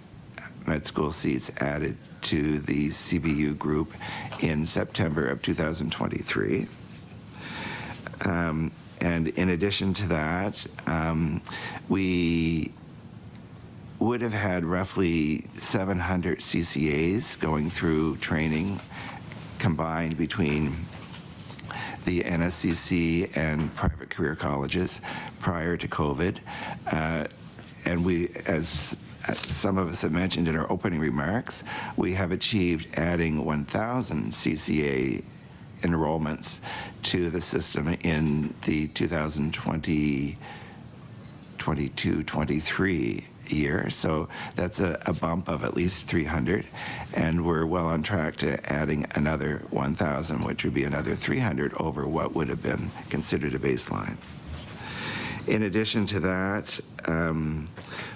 med school seats added to the CBU group in September of 2023. And in addition to that, we would have had roughly 700 CCAs going through training combined between the NSCC and private career colleges prior to COVID. And we, as some of us have mentioned in our opening remarks, we have achieved adding 1,000 CCA enrollments to the system in the 2022-23 year. So that's a bump of at least 300, and we're well on track to adding another 1,000, which would be another 300 over what would have been considered a baseline. In addition to that,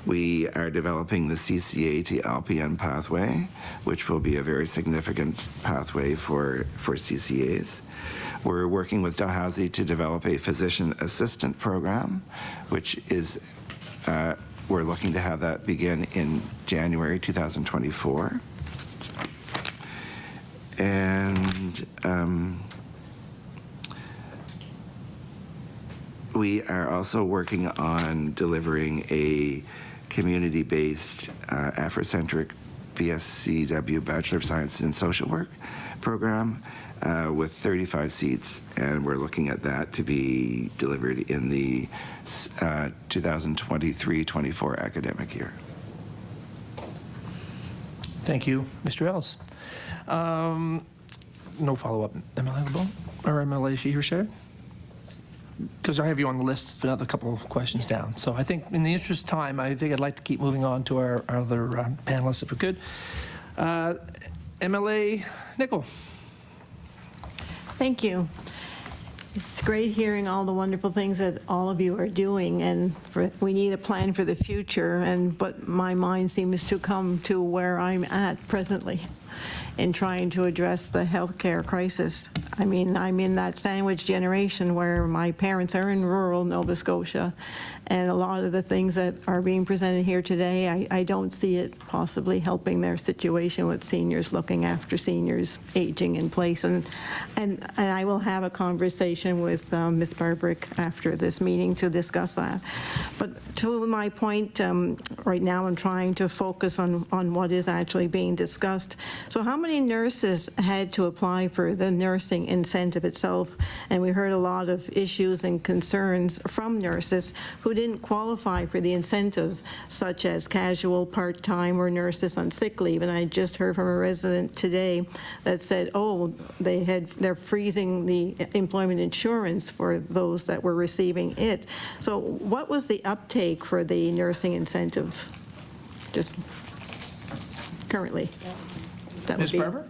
we are developing the CCA to LPN pathway, which will be a very significant pathway for CCAs. We're working with Dalhousie to develop a physician assistant program, which is, we're looking to have that begin in January 2024. And we are also working on delivering a community-based Afrocentric BSCW Bachelor of Science in Social Work program with 35 seats, and we're looking at that to be delivered in the 2023-24 academic year. Thank you, Mr. Ells. No follow-up, MLA LeBon or MLA Sheeher-Shedd? Because I have you on the list for another couple of questions down. So I think in the interest of time, I think I'd like to keep moving on to our other panelists if we could. MLA Nicol. Thank you. It's great hearing all the wonderful things that all of you are doing, and we need a plan for the future. But my mind seems to come to where I'm at presently in trying to address the healthcare crisis. I mean, I'm in that sandwich generation where my parents are in rural Nova Scotia, and a lot of the things that are being presented here today, I don't see it possibly helping their situation with seniors, looking after seniors aging in place. And I will have a conversation with Ms. Barbrick after this meeting to discuss that. But to my point, right now I'm trying to focus on what is actually being discussed. So how many nurses had to apply for the nursing incentive itself? And we heard a lot of issues and concerns from nurses who didn't qualify for the incentive, such as casual, part-time, or nurses on sick leave. And I just heard from a resident today that said, oh, they're freezing the employment insurance for those that were receiving it. So what was the uptake for the nursing incentive, just currently? Ms. Barber?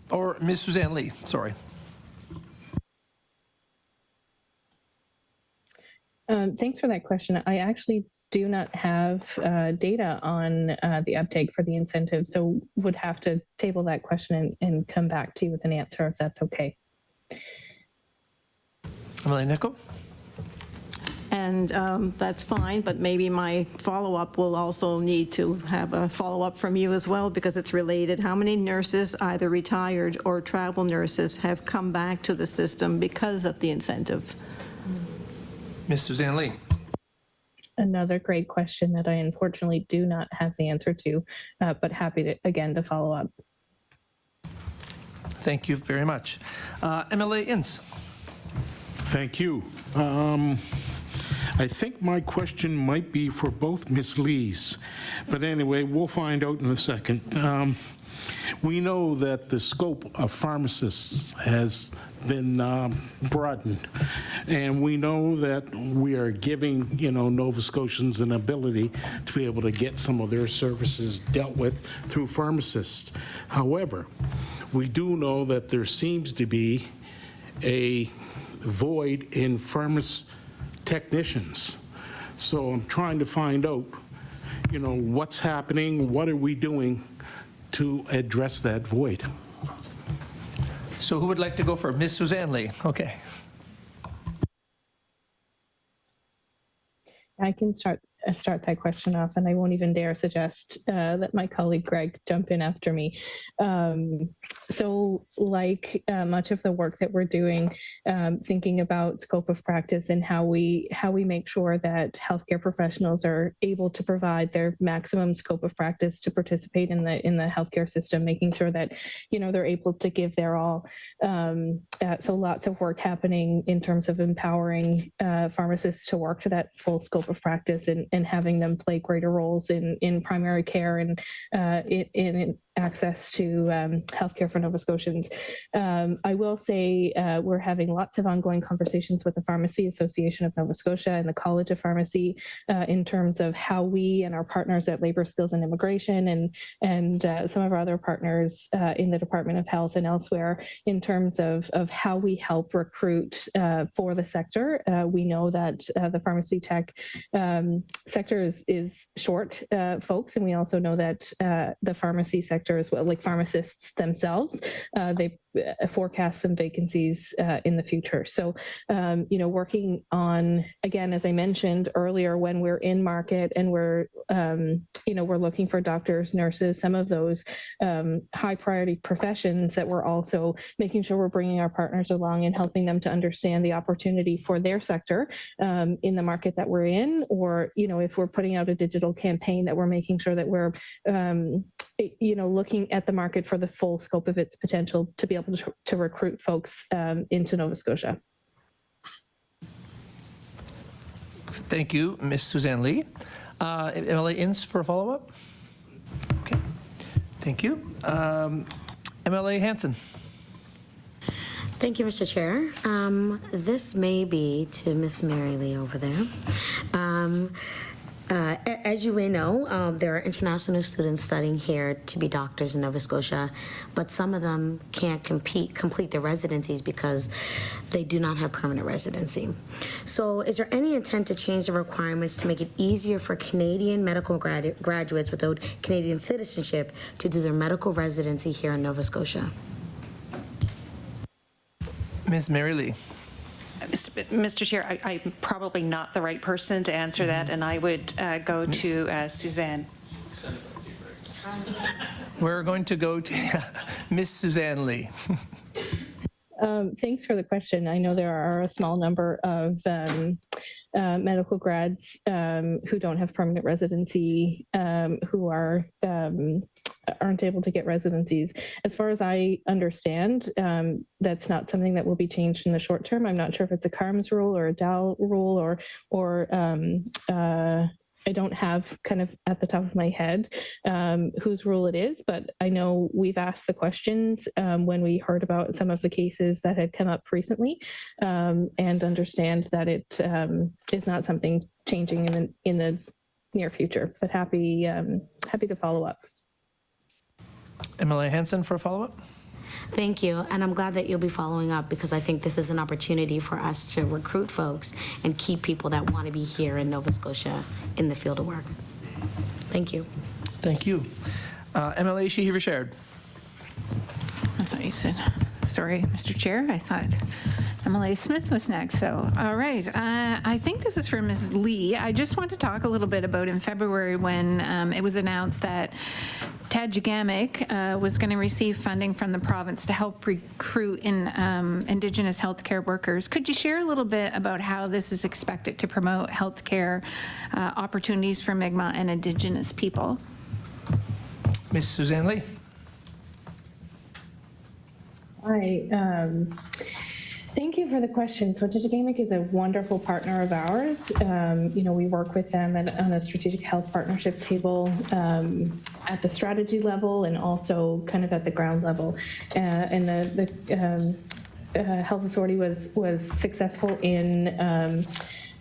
Or Ms. Suzanne Lee, sorry. Thanks for that question. I actually do not have data on the uptake for the incentive, so would have to table that question and come back to you with an answer if that's okay. Emily Nicol? And that's fine, but maybe my follow-up will also need to have a follow-up from you as well, because it's related. How many nurses, either retired or travel nurses, have come back to the system because of the incentive? Ms. Suzanne Lee. Another great question that I unfortunately do not have the answer to, but happy to, again, to follow up. Thank you very much. MLA Ince. Thank you. I think my question might be for both Ms. Lees, but anyway, we'll find out in a second. We know that the scope of pharmacists has been broadened, and we know that we are giving, Nova Scotians an ability to be able to get some of their services dealt with through pharmacists. However, we do know that there seems to be a void in pharmacist technicians. So I'm trying to find out, what's happening, what are we doing to address that void? So who would like to go for Ms. Suzanne Lee? Okay. I can start that question off, and I won't even dare suggest that my colleague Greg jump in after me. So like much of the work that we're doing, thinking about scope of practice and how we make sure that healthcare professionals are able to provide their maximum scope of practice to participate in the healthcare system, making sure that they're able to give their all. So lots of work happening in terms of empowering pharmacists to work to that full scope of practice, and and having them play greater roles in primary care and in access to healthcare for Nova Scotians. I will say we're having lots of ongoing conversations with the Pharmacy Association of Nova Scotia and the College of Pharmacy in terms of how we and our partners at Labour Skills and Immigration and some of our other partners in the Department of Health and elsewhere in terms of how we help recruit for the sector. We know that the pharmacy tech sector is short folks, and we also know that the pharmacy sector as well, like pharmacists themselves, they forecast some vacancies in the future. So, working on, again, as I mentioned earlier, when we're in market and we're looking for doctors, nurses, some of those high priority professions, that we're also making sure we're bringing our partners along and helping them to understand the opportunity for their sector in the market that we're in, or, if we're putting out a digital campaign, that we're making sure that we're looking at the market for the full scope of its potential to be able to recruit folks into Nova Scotia. Thank you, Ms. Suzanne Lee. MLA Ince for a follow-up? Okay, thank you. MLA Hanson. Thank you, Mr. Chair. This may be to Miss Mary Lee over there. As you may know, there are international students studying here to be doctors in Nova Scotia, but some of them can't complete their residencies because they do not have permanent residency. So is there any intent to change the requirements to make it easier for Canadian medical graduates without Canadian citizenship to do their medical residency here in Nova Scotia? Ms. Mary Lee. Mr. Chair, I'm probably not the right person to answer that, and I would go to Suzanne. We're going to go to Ms. Suzanne Lee. Thanks for the question. I know there are a small number of medical grads who don't have permanent residency, who aren't able to get residencies. As far as I understand, that's not something that will be changed in the short term. I'm not sure if it's a CARMS rule or a DAL rule or I don't have kind of at the top of my head whose rule it is, but I know we've asked the questions when we heard about some of the cases that had come up recently, and understand that it is not something changing in the near future, but happy to follow up. MLA Hanson for a follow-up. Thank you, and I'm glad that you'll be following up, because I think this is an opportunity for us to recruit folks and keep people that want to be here in Nova Scotia in the field of work. Thank you. Thank you. MLA Sheehy-Richard. I thought you said, sorry, Mr. Chair, I thought MLA Smith was next. So, all right. I think this is for Ms. Lee. I just want to talk a little bit about in February when it was announced that Tajigamic was going to receive funding from the province to help recruit Indigenous healthcare workers. Could you share a little bit about how this is expected to promote healthcare opportunities for Mi'kmaq and Indigenous people? Ms. Suzanne Lee. Hi. Thank you for the question. So Tajigamic is a wonderful partner of ours. We work with them on a strategic health partnership table at the strategy level and also kind of at the ground level. And the Health Authority was successful in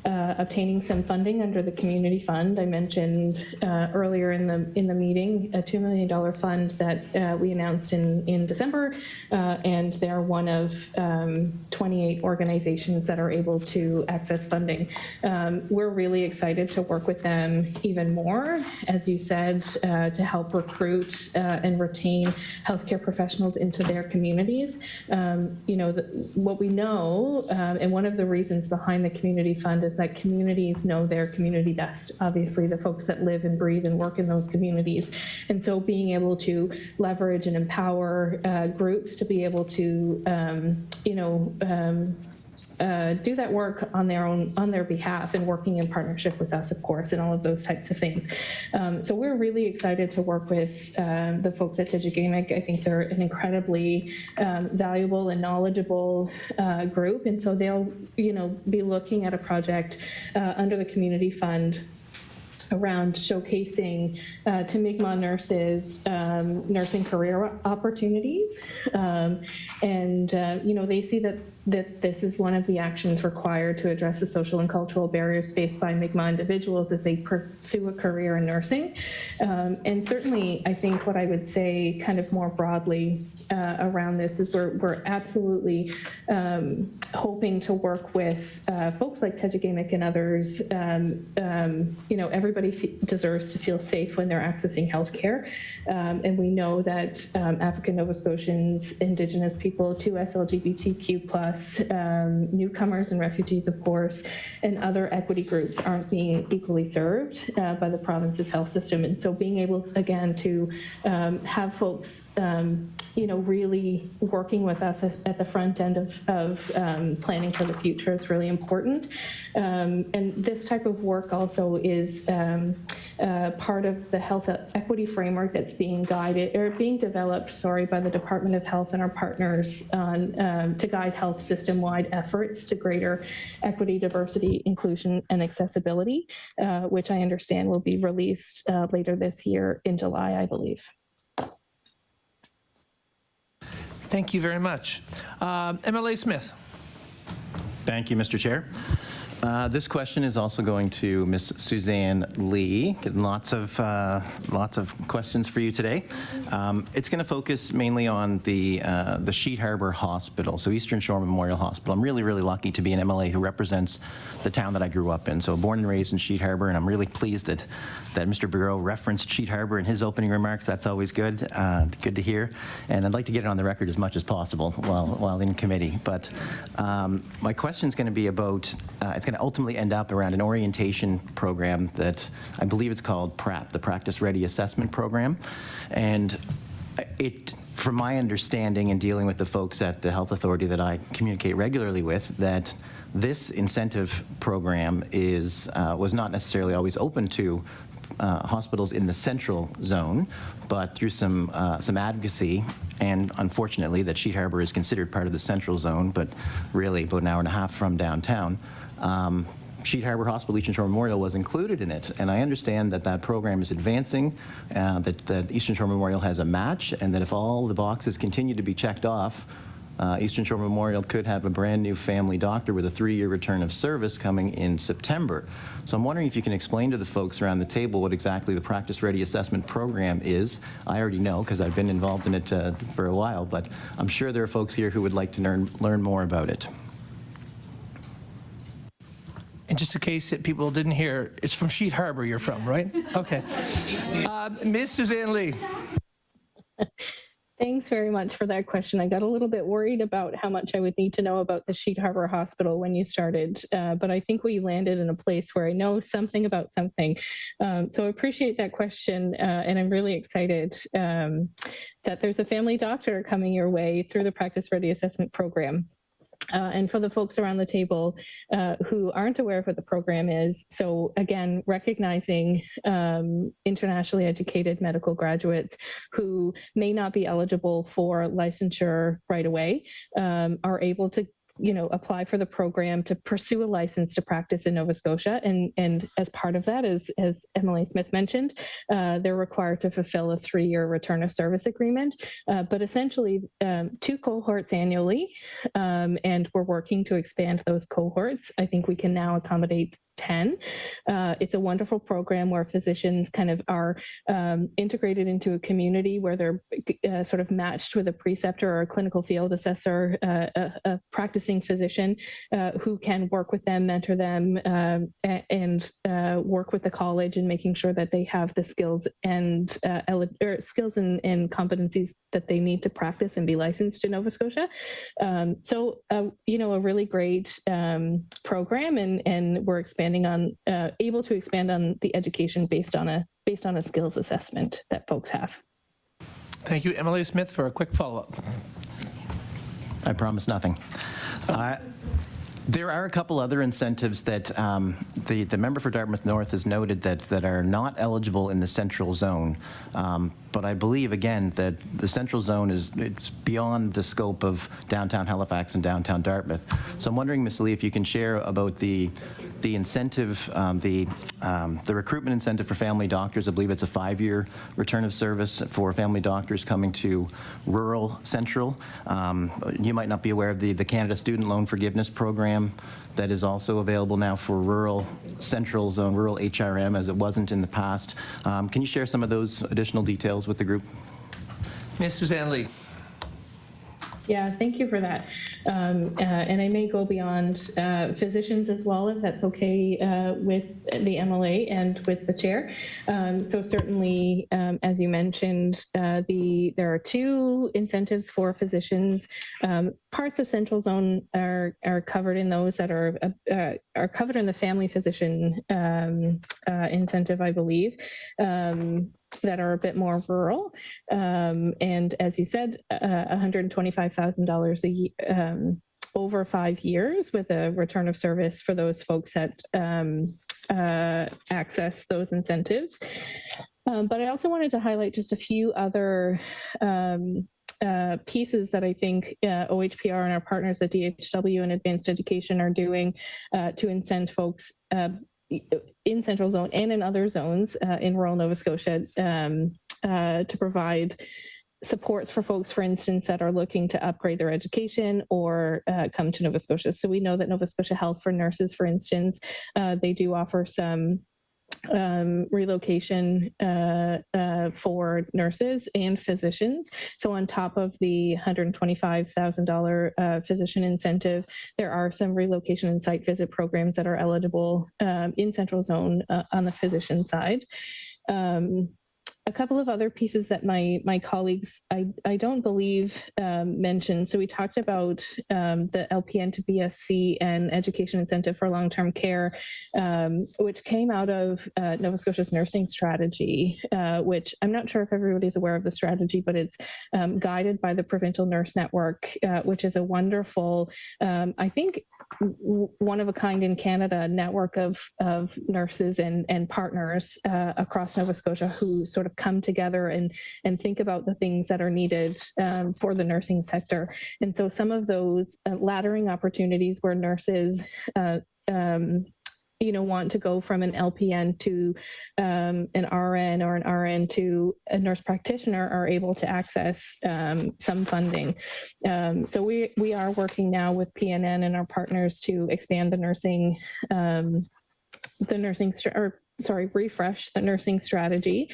obtaining some funding under the community fund. I mentioned earlier in the meeting a $2 million fund that we announced in December, and they're one of 28 organizations that are able to access funding. We're really excited to work with them even more, as you said, to help recruit and retain healthcare professionals into their communities. What we know, and one of the reasons behind the community fund is that communities know their community best, obviously the folks that live and breathe and work in those communities. And so being able to leverage and empower groups to be able to, do that work on their behalf and working in partnership with us, of course, and all of those types of things. So we're really excited to work with the folks at Tajigamic. I think they're an incredibly valuable and knowledgeable group, and so they'll, be looking at a project under the community fund around showcasing to Mi'kmaq nurses nursing career opportunities. They see that this is one of the actions required to address the social and cultural barriers faced by Mi'kmaq individuals as they pursue a career in nursing. And certainly, I think what I would say kind of more broadly around this is we're absolutely hoping to work with folks like Tejagamic and others. Everybody deserves to feel safe when they're accessing healthcare. And we know that African Nova Scotians, Indigenous people, 2S LGBTQ+, newcomers and refugees, of course, and other equity groups aren't being equally served by the province's health system. And so being able, again, to have folks really working with us at the front end of planning for the future is really important. And this type of work also is part of the health equity framework that's being developed by the Department of Health and our partners to guide health system-wide efforts to greater equity, diversity, inclusion, and accessibility, which I understand will be released later this year in July, I believe. Thank you very much. MLA Smith. Thank you, Mr. Chair. This question is also going to Ms. Suzanne Lee. Getting lots of questions for you today. It's going to focus mainly on the Sheet Harbour Hospital, so Eastern Shore Memorial Hospital. I'm really, really lucky to be an MLA who represents the town that I grew up in. So born and raised in Sheet Harbour, and I'm really pleased that Mr. Bureaux referenced Sheet Harbour in his opening remarks. That's always good. Good to hear. And I'd like to get it on the record as much as possible while in committee. But my question is going to be about, it's going to ultimately end up around an orientation program that I believe it's called PRAP, the Practice Ready Assessment Program. And from my understanding and dealing with the folks at the Health Authority that I communicate regularly with, that this incentive program was not necessarily always open to hospitals in the central zone, but through some advocacy, and unfortunately that Sheet Harbour is considered part of the central zone, but really about an hour and a half from downtown. Sheet Harbour Hospital, Eastern Shore Memorial was included in it, and I understand that program is advancing, that Eastern Shore Memorial has a match, and that if all the boxes continue to be checked off, Eastern Shore Memorial could have a brand new family doctor with a 3-year return of service coming in September. So I'm wondering if you can explain to the folks around the table what exactly the Practice Ready Assessment Program is. I already know because I've been involved in it for a while, but I'm sure there are folks here who would like to learn more about it. And just in case that people didn't hear, it's from Sheet Harbour you're from, right? Okay. Ms. Suzanne Lee. Thanks very much for that question. I got a little bit worried about how much I would need to know about the Sheet Harbour Hospital when you started, but I think we landed in a place where I know something about something. So I appreciate that question, and I'm really excited that there's a family doctor coming your way through the Practice Ready Assessment Program. And for the folks around the table who aren't aware of what the program is, so again, recognizing internationally educated medical graduates who may not be eligible for licensure right away are able to apply for the program to pursue a license to practice in Nova Scotia. And as part of that, as MLA Smith mentioned, they're required to fulfill a 3-year return of service agreement, but essentially 2 cohorts annually. And we're working to expand those cohorts. I think we can now accommodate 10. It's a wonderful program where physicians kind of are integrated into a community where they're sort of matched with a preceptor or a clinical field assessor, a practicing physician who can work with them, mentor them, and work with the college in making sure that they have the skills and skills and competencies that they need to practice and be licensed in Nova Scotia. So, a really great program, and we're able to expand on the education based on a skills assessment that folks have. Thank you, MLA Smith, for a quick follow-up. I promise nothing. There are a couple other incentives that the member for Dartmouth North has noted that are not eligible in the central zone. But I believe, again, that the central zone it's beyond the scope of downtown Halifax and downtown Dartmouth. So I'm wondering, Ms. Lee, if you can share about the incentive, the recruitment incentive for family doctors. I believe it's a 5-year return of service for family doctors coming to rural central. You might not be aware of the Canada Student Loan Forgiveness Program that is also available now for rural central zone, rural HRM, as it wasn't in the past. Can you share some of those additional details with the group? Ms. Suzanne Lee. Yeah, thank you for that. And I may go beyond physicians as well, if that's okay with the MLA and with the chair. So certainly, as you mentioned, there are 2 incentives for physicians. Parts of Central Zone are covered in those that are covered in the family physician incentive, I believe. That are a bit more rural. And as you said, $125,000 a year, over 5 years with a return of service for those folks that access those incentives. But I also wanted to highlight just a few other pieces that I think OHPR and our partners at DHW and Advanced Education are doing to incent folks in Central Zone and in other zones in rural Nova Scotia to provide supports for folks, for instance, that are looking to upgrade their education or come to Nova Scotia. So we know that Nova Scotia Health for Nurses, for instance, they do offer some relocation for nurses and physicians. So on top of the $125,000 physician incentive, there are some relocation and site visit programs that are eligible in Central Zone on the physician side. A couple of other pieces that my colleagues, I don't believe mentioned. So we talked about the LPN to BSc and education incentive for long-term care, which came out of Nova Scotia's nursing strategy, which I'm not sure if everybody's aware of the strategy, but it's guided by the Provincial Nurse Network, which is a wonderful, I think, one of a kind in Canada network of nurses and partners across Nova Scotia who sort of come together and think about the things that are needed for the nursing sector. And so some of those laddering opportunities where nurses want to go from an LPN to an RN or an RN to a nurse practitioner are able to access some funding. So we are working now with PNN and our partners to expand refresh the nursing strategy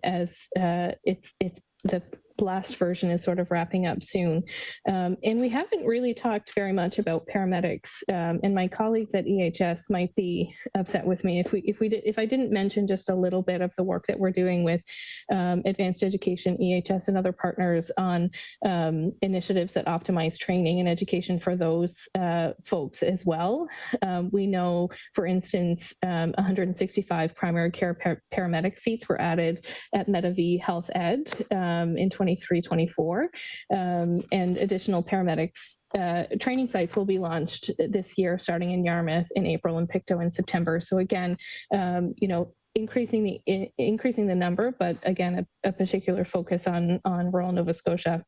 as it's the last version is sort of wrapping up soon. And we haven't really talked very much about paramedics. And my colleagues at EHS might be upset with me if I didn't mention just a little bit of the work that we're doing with Advanced Education, EHS, and other partners on initiatives that optimize training and education for those folks as well. We know, for instance, 165 primary care paramedic seats were added at MetaV Health Ed in 23-24, and additional paramedics training sites will be launched this year, starting in Yarmouth in April and Pictou in September. So again, increasing the number, but again, a particular focus on rural Nova Scotia.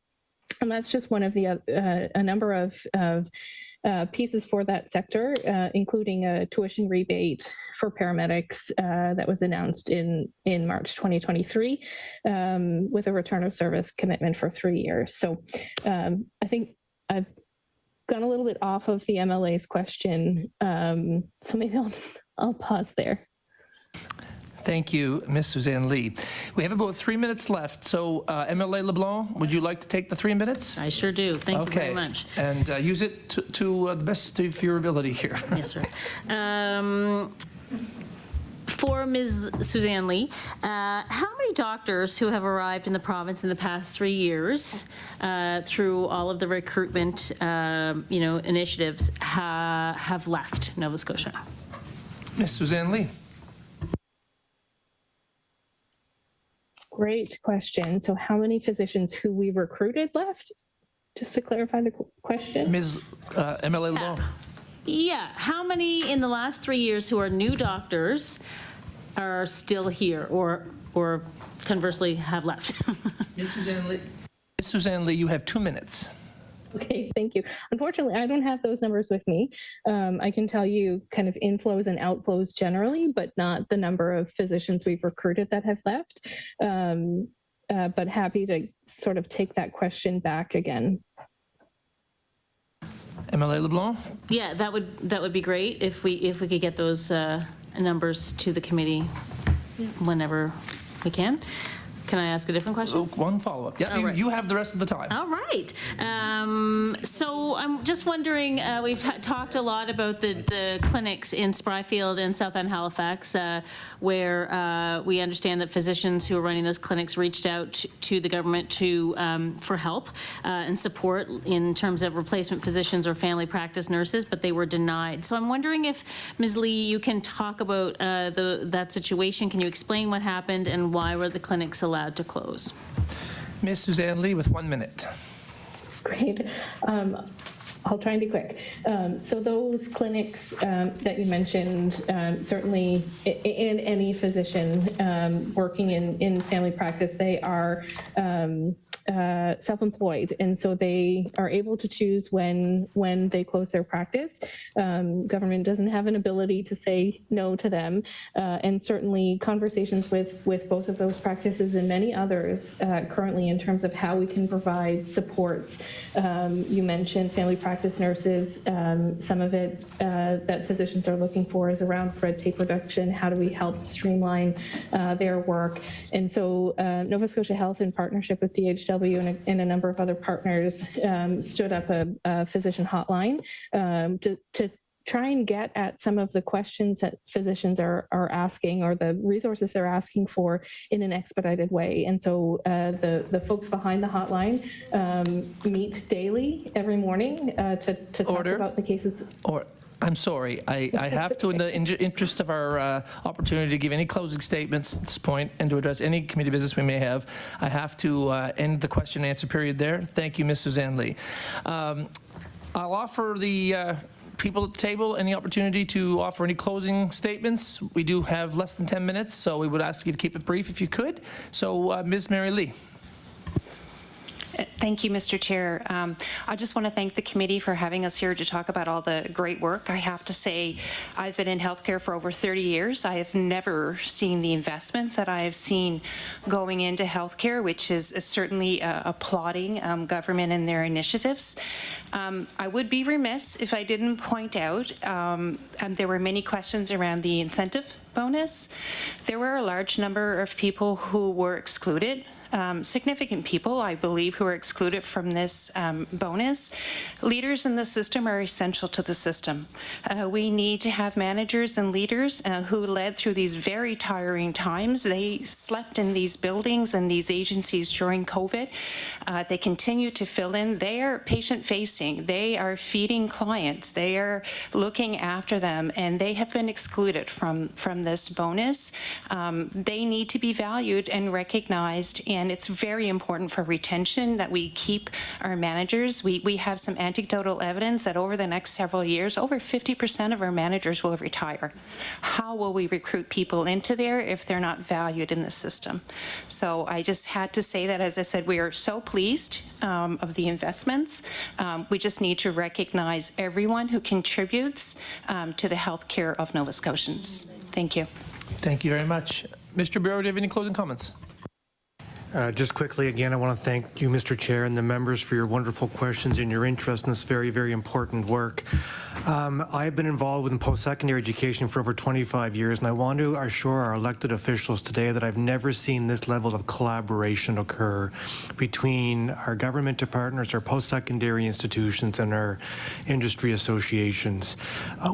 And that's just one of the a number of pieces for that sector, including a tuition rebate for paramedics that was announced in March 2023 with a return of service commitment for 3 years. So I think I've gone a little bit off of the MLA's question, so maybe I'll pause there. Thank you, Ms. Suzanne Lee. We have about 3 minutes left. So MLA LeBlanc, would you like to take the 3 minutes? I sure do. Thank you very much. And use it to the best of your ability here. Yes, sir. For Ms. Suzanne Lee, how many doctors who have arrived in the province in the past 3 years through all of the recruitment initiatives have left Nova Scotia? Ms. Suzanne Lee. Great question. So how many physicians who we recruited left? Just to clarify the question. Ms. MLA LeBlanc. Yeah, how many in the last 3 years who are new doctors are still here or conversely have left. Ms. Suzanne Lee, you have 2 minutes. Okay, thank you. Unfortunately, I don't have those numbers with me. I can tell you kind of inflows and outflows generally, but not the number of physicians we've recruited that have left. But happy to sort of take that question back again. MLA LeBlanc? Yeah, that would be great if we could get those numbers to the committee whenever we can. Can I ask a different question? One follow-up. Yeah, All right. you have the rest of the time. All right. So I'm just wondering, we've talked a lot about the clinics in Spryfield and South End Halifax, where we understand that physicians who are running those clinics reached out to the government for help and support in terms of replacement physicians or family practice nurses, but they were denied. So I'm wondering if, Ms. Lee, you can talk about that situation. Can you explain what happened and why were the clinics allowed to close? Ms. Suzanne Lee with 1 minute. Great. I'll try and be quick. So those clinics that you mentioned, certainly in any physician working in family practice, they are self-employed, and so they are able to choose when they close their practice. Government doesn't have an ability to say no to them, and certainly conversations with both of those practices and many others currently in terms of how we can provide supports. You mentioned family practice nurses. Some of it that physicians are looking for is around red tape reduction. How do we help streamline their work? And so Nova Scotia Health, in partnership with DHW and a number of other partners, stood up a physician hotline to try and get at some of the questions that physicians are asking, or the resources they're asking for, in an expedited way. And so the folks behind the hotline meet daily every morning to talk about the cases. I'm sorry, I have to, in the interest of our opportunity to give any closing statements at this point and to address any committee business we may have, I have to end the question and answer period there. Thank you, Ms. Suzanne Lee. I'll offer the people at the table any opportunity to offer any closing statements. We do have less than 10 minutes, so we would ask you to keep it brief if you could. So, Ms. Mary Lee. Thank you, Mr. Chair. I just want to thank the committee for having us here to talk about all the great work. I have to say, I've been in healthcare for over 30 years. I have never seen the investments that I have seen going into healthcare, which is certainly applauding government and their initiatives. I would be remiss if I didn't point out, there were many questions around the incentive bonus. There were a large number of people who were excluded. Significant people, I believe, who are excluded from this bonus. Leaders in the system are essential to the system. We need to have managers and leaders who led through these very tiring times. They slept in these buildings and these agencies during COVID. They continue to fill in. They are patient-facing. They are feeding clients. They are looking after them, and they have been excluded from this bonus. They need to be valued and recognized, and it's very important for retention that we keep our managers. We have some anecdotal evidence that over the next several years, over 50% of our managers will retire. How will we recruit people into there if they're not valued in the system? So I just had to say that. As I said, we are so pleased of the investments. We just need to recognize everyone who contributes to the healthcare of Nova Scotians. Thank you. Thank you very much. Mr. Bureaux, do you have any closing comments? Just quickly, again, I want to thank you, Mr. Chair, and the members for your wonderful questions and your interest in this very, very important work. I've been involved in post-secondary education for over 25 years, and I want to assure our elected officials today that I've never seen this level of collaboration occur between our government partners, our post-secondary institutions, and our industry associations.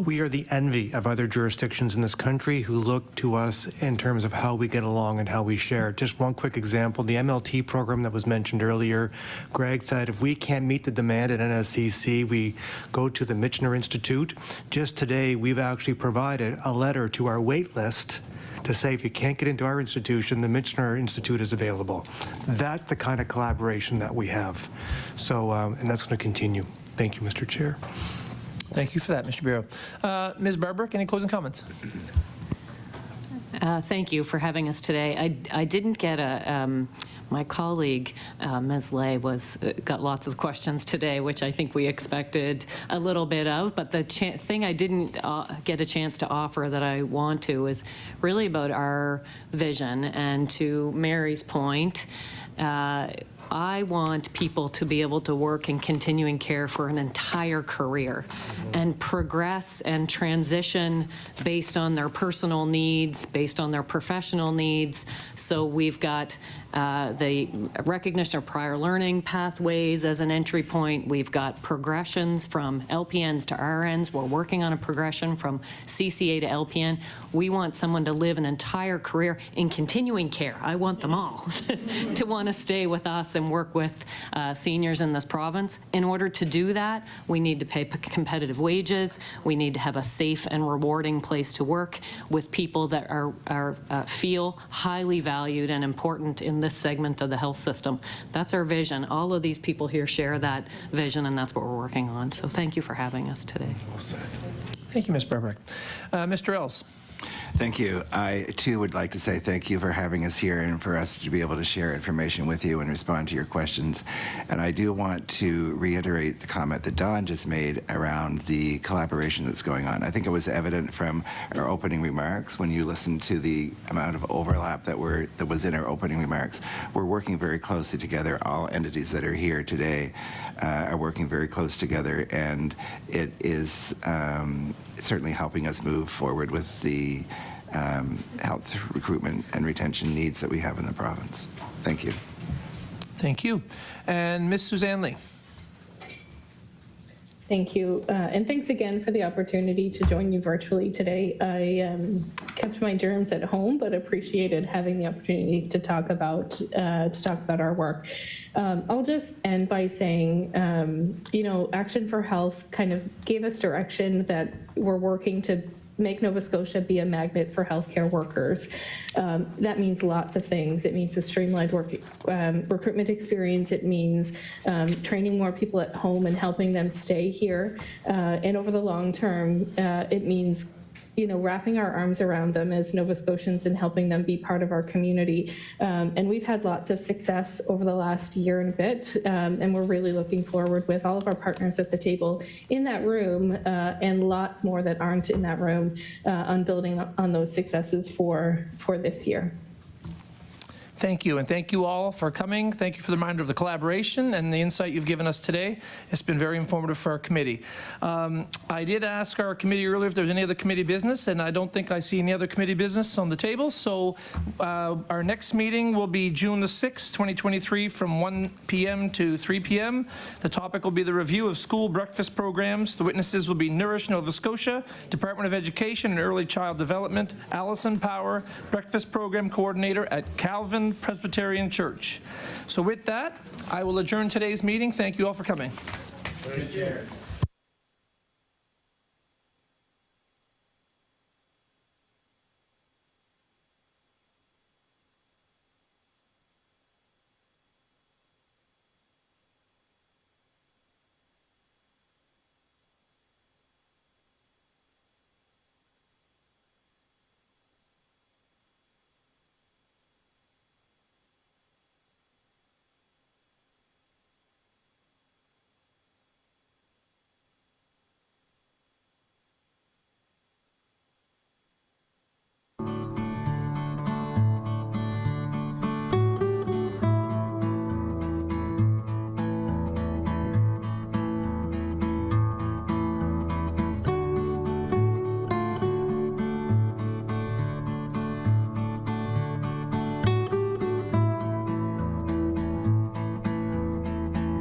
We are the envy of other jurisdictions in this country who look to us in terms of how we get along and how we share. Just one quick example, the MLT program that was mentioned earlier. Greg said if we can't meet the demand at NSCC, we go to the Michener Institute. Just today, we've actually provided a letter to our wait list to say if you can't get into our institution, the Michener Institute is available. That's the kind of collaboration that we have. So, and that's going to continue. Thank you, Mr. Chair. Thank you for that, Mr. Bureau. Ms. Barbrick, any closing comments? Thank you for having us today. I didn't get my colleague, Ms. Lay, got lots of questions today, which I think we expected a little bit of, but the thing I didn't get a chance to offer that I want to is really about our vision. And to Mary's point, I want people to be able to work in continuing care for an entire career and progress and transition based on their personal needs, based on their professional needs. So we've got the recognition of prior learning pathways as an entry point. We've got progressions from LPNs to RNs. We're working on a progression from CCA to LPN. We want someone to live an entire career in continuing care. I want them all to want to stay with us and work with seniors in this province. In order to do that, we need to pay competitive wages. We need to have a safe and rewarding place to work with people that feel highly valued and important in this segment of the health system. That's our vision. All of these people here share that vision, and that's what we're working on. So thank you for having us today. Thank you, Ms. Barbrick. Mr. Ells. Thank you. I, too, would like to say thank you for having us here and for us to be able to share information with you and respond to your questions. And I do want to reiterate the comment that Dawn just made around the collaboration that's going on. I think it was evident from our opening remarks when you listened to the amount of overlap that was in our opening remarks. We're working very closely together. All entities that are here today are working very close together, and it is certainly helping us move forward with the health recruitment and retention needs that we have in the province. Thank you. Thank you. And Ms. Suzanne Lee. Thank you, and thanks again for the opportunity to join you virtually today. I kept my germs at home, but appreciated having the opportunity to talk about our work. I'll just end by saying, Action for Health kind of gave us direction that we're working to make Nova Scotia be a magnet for healthcare workers. That means lots of things. It means a streamlined recruitment experience. It means training more people at home and helping them stay here. And over the long term, it means wrapping our arms around them as Nova Scotians and helping them be part of our community. And we've had lots of success over the last year and a bit, and we're really looking forward with all of our partners at the table in that room and lots more that aren't in that room on building on those successes for this year. Thank you, and thank you all for coming. Thank you for the reminder of the collaboration and the insight you've given us today. It's been very informative for our committee. I did ask our committee earlier if there's any other committee business, and I don't think I see any other committee business on the table. So our next meeting will be June the 6th, 2023 from 1 p.m. to 3 p.m. The topic will be the review of school breakfast programs. The witnesses will be Nourish Nova Scotia, Department of Education and Early Child Development, Allison Power, Breakfast Program Coordinator at Calvin Presbyterian Church. So with that, I will adjourn today's meeting. Thank you all for coming. Good chair.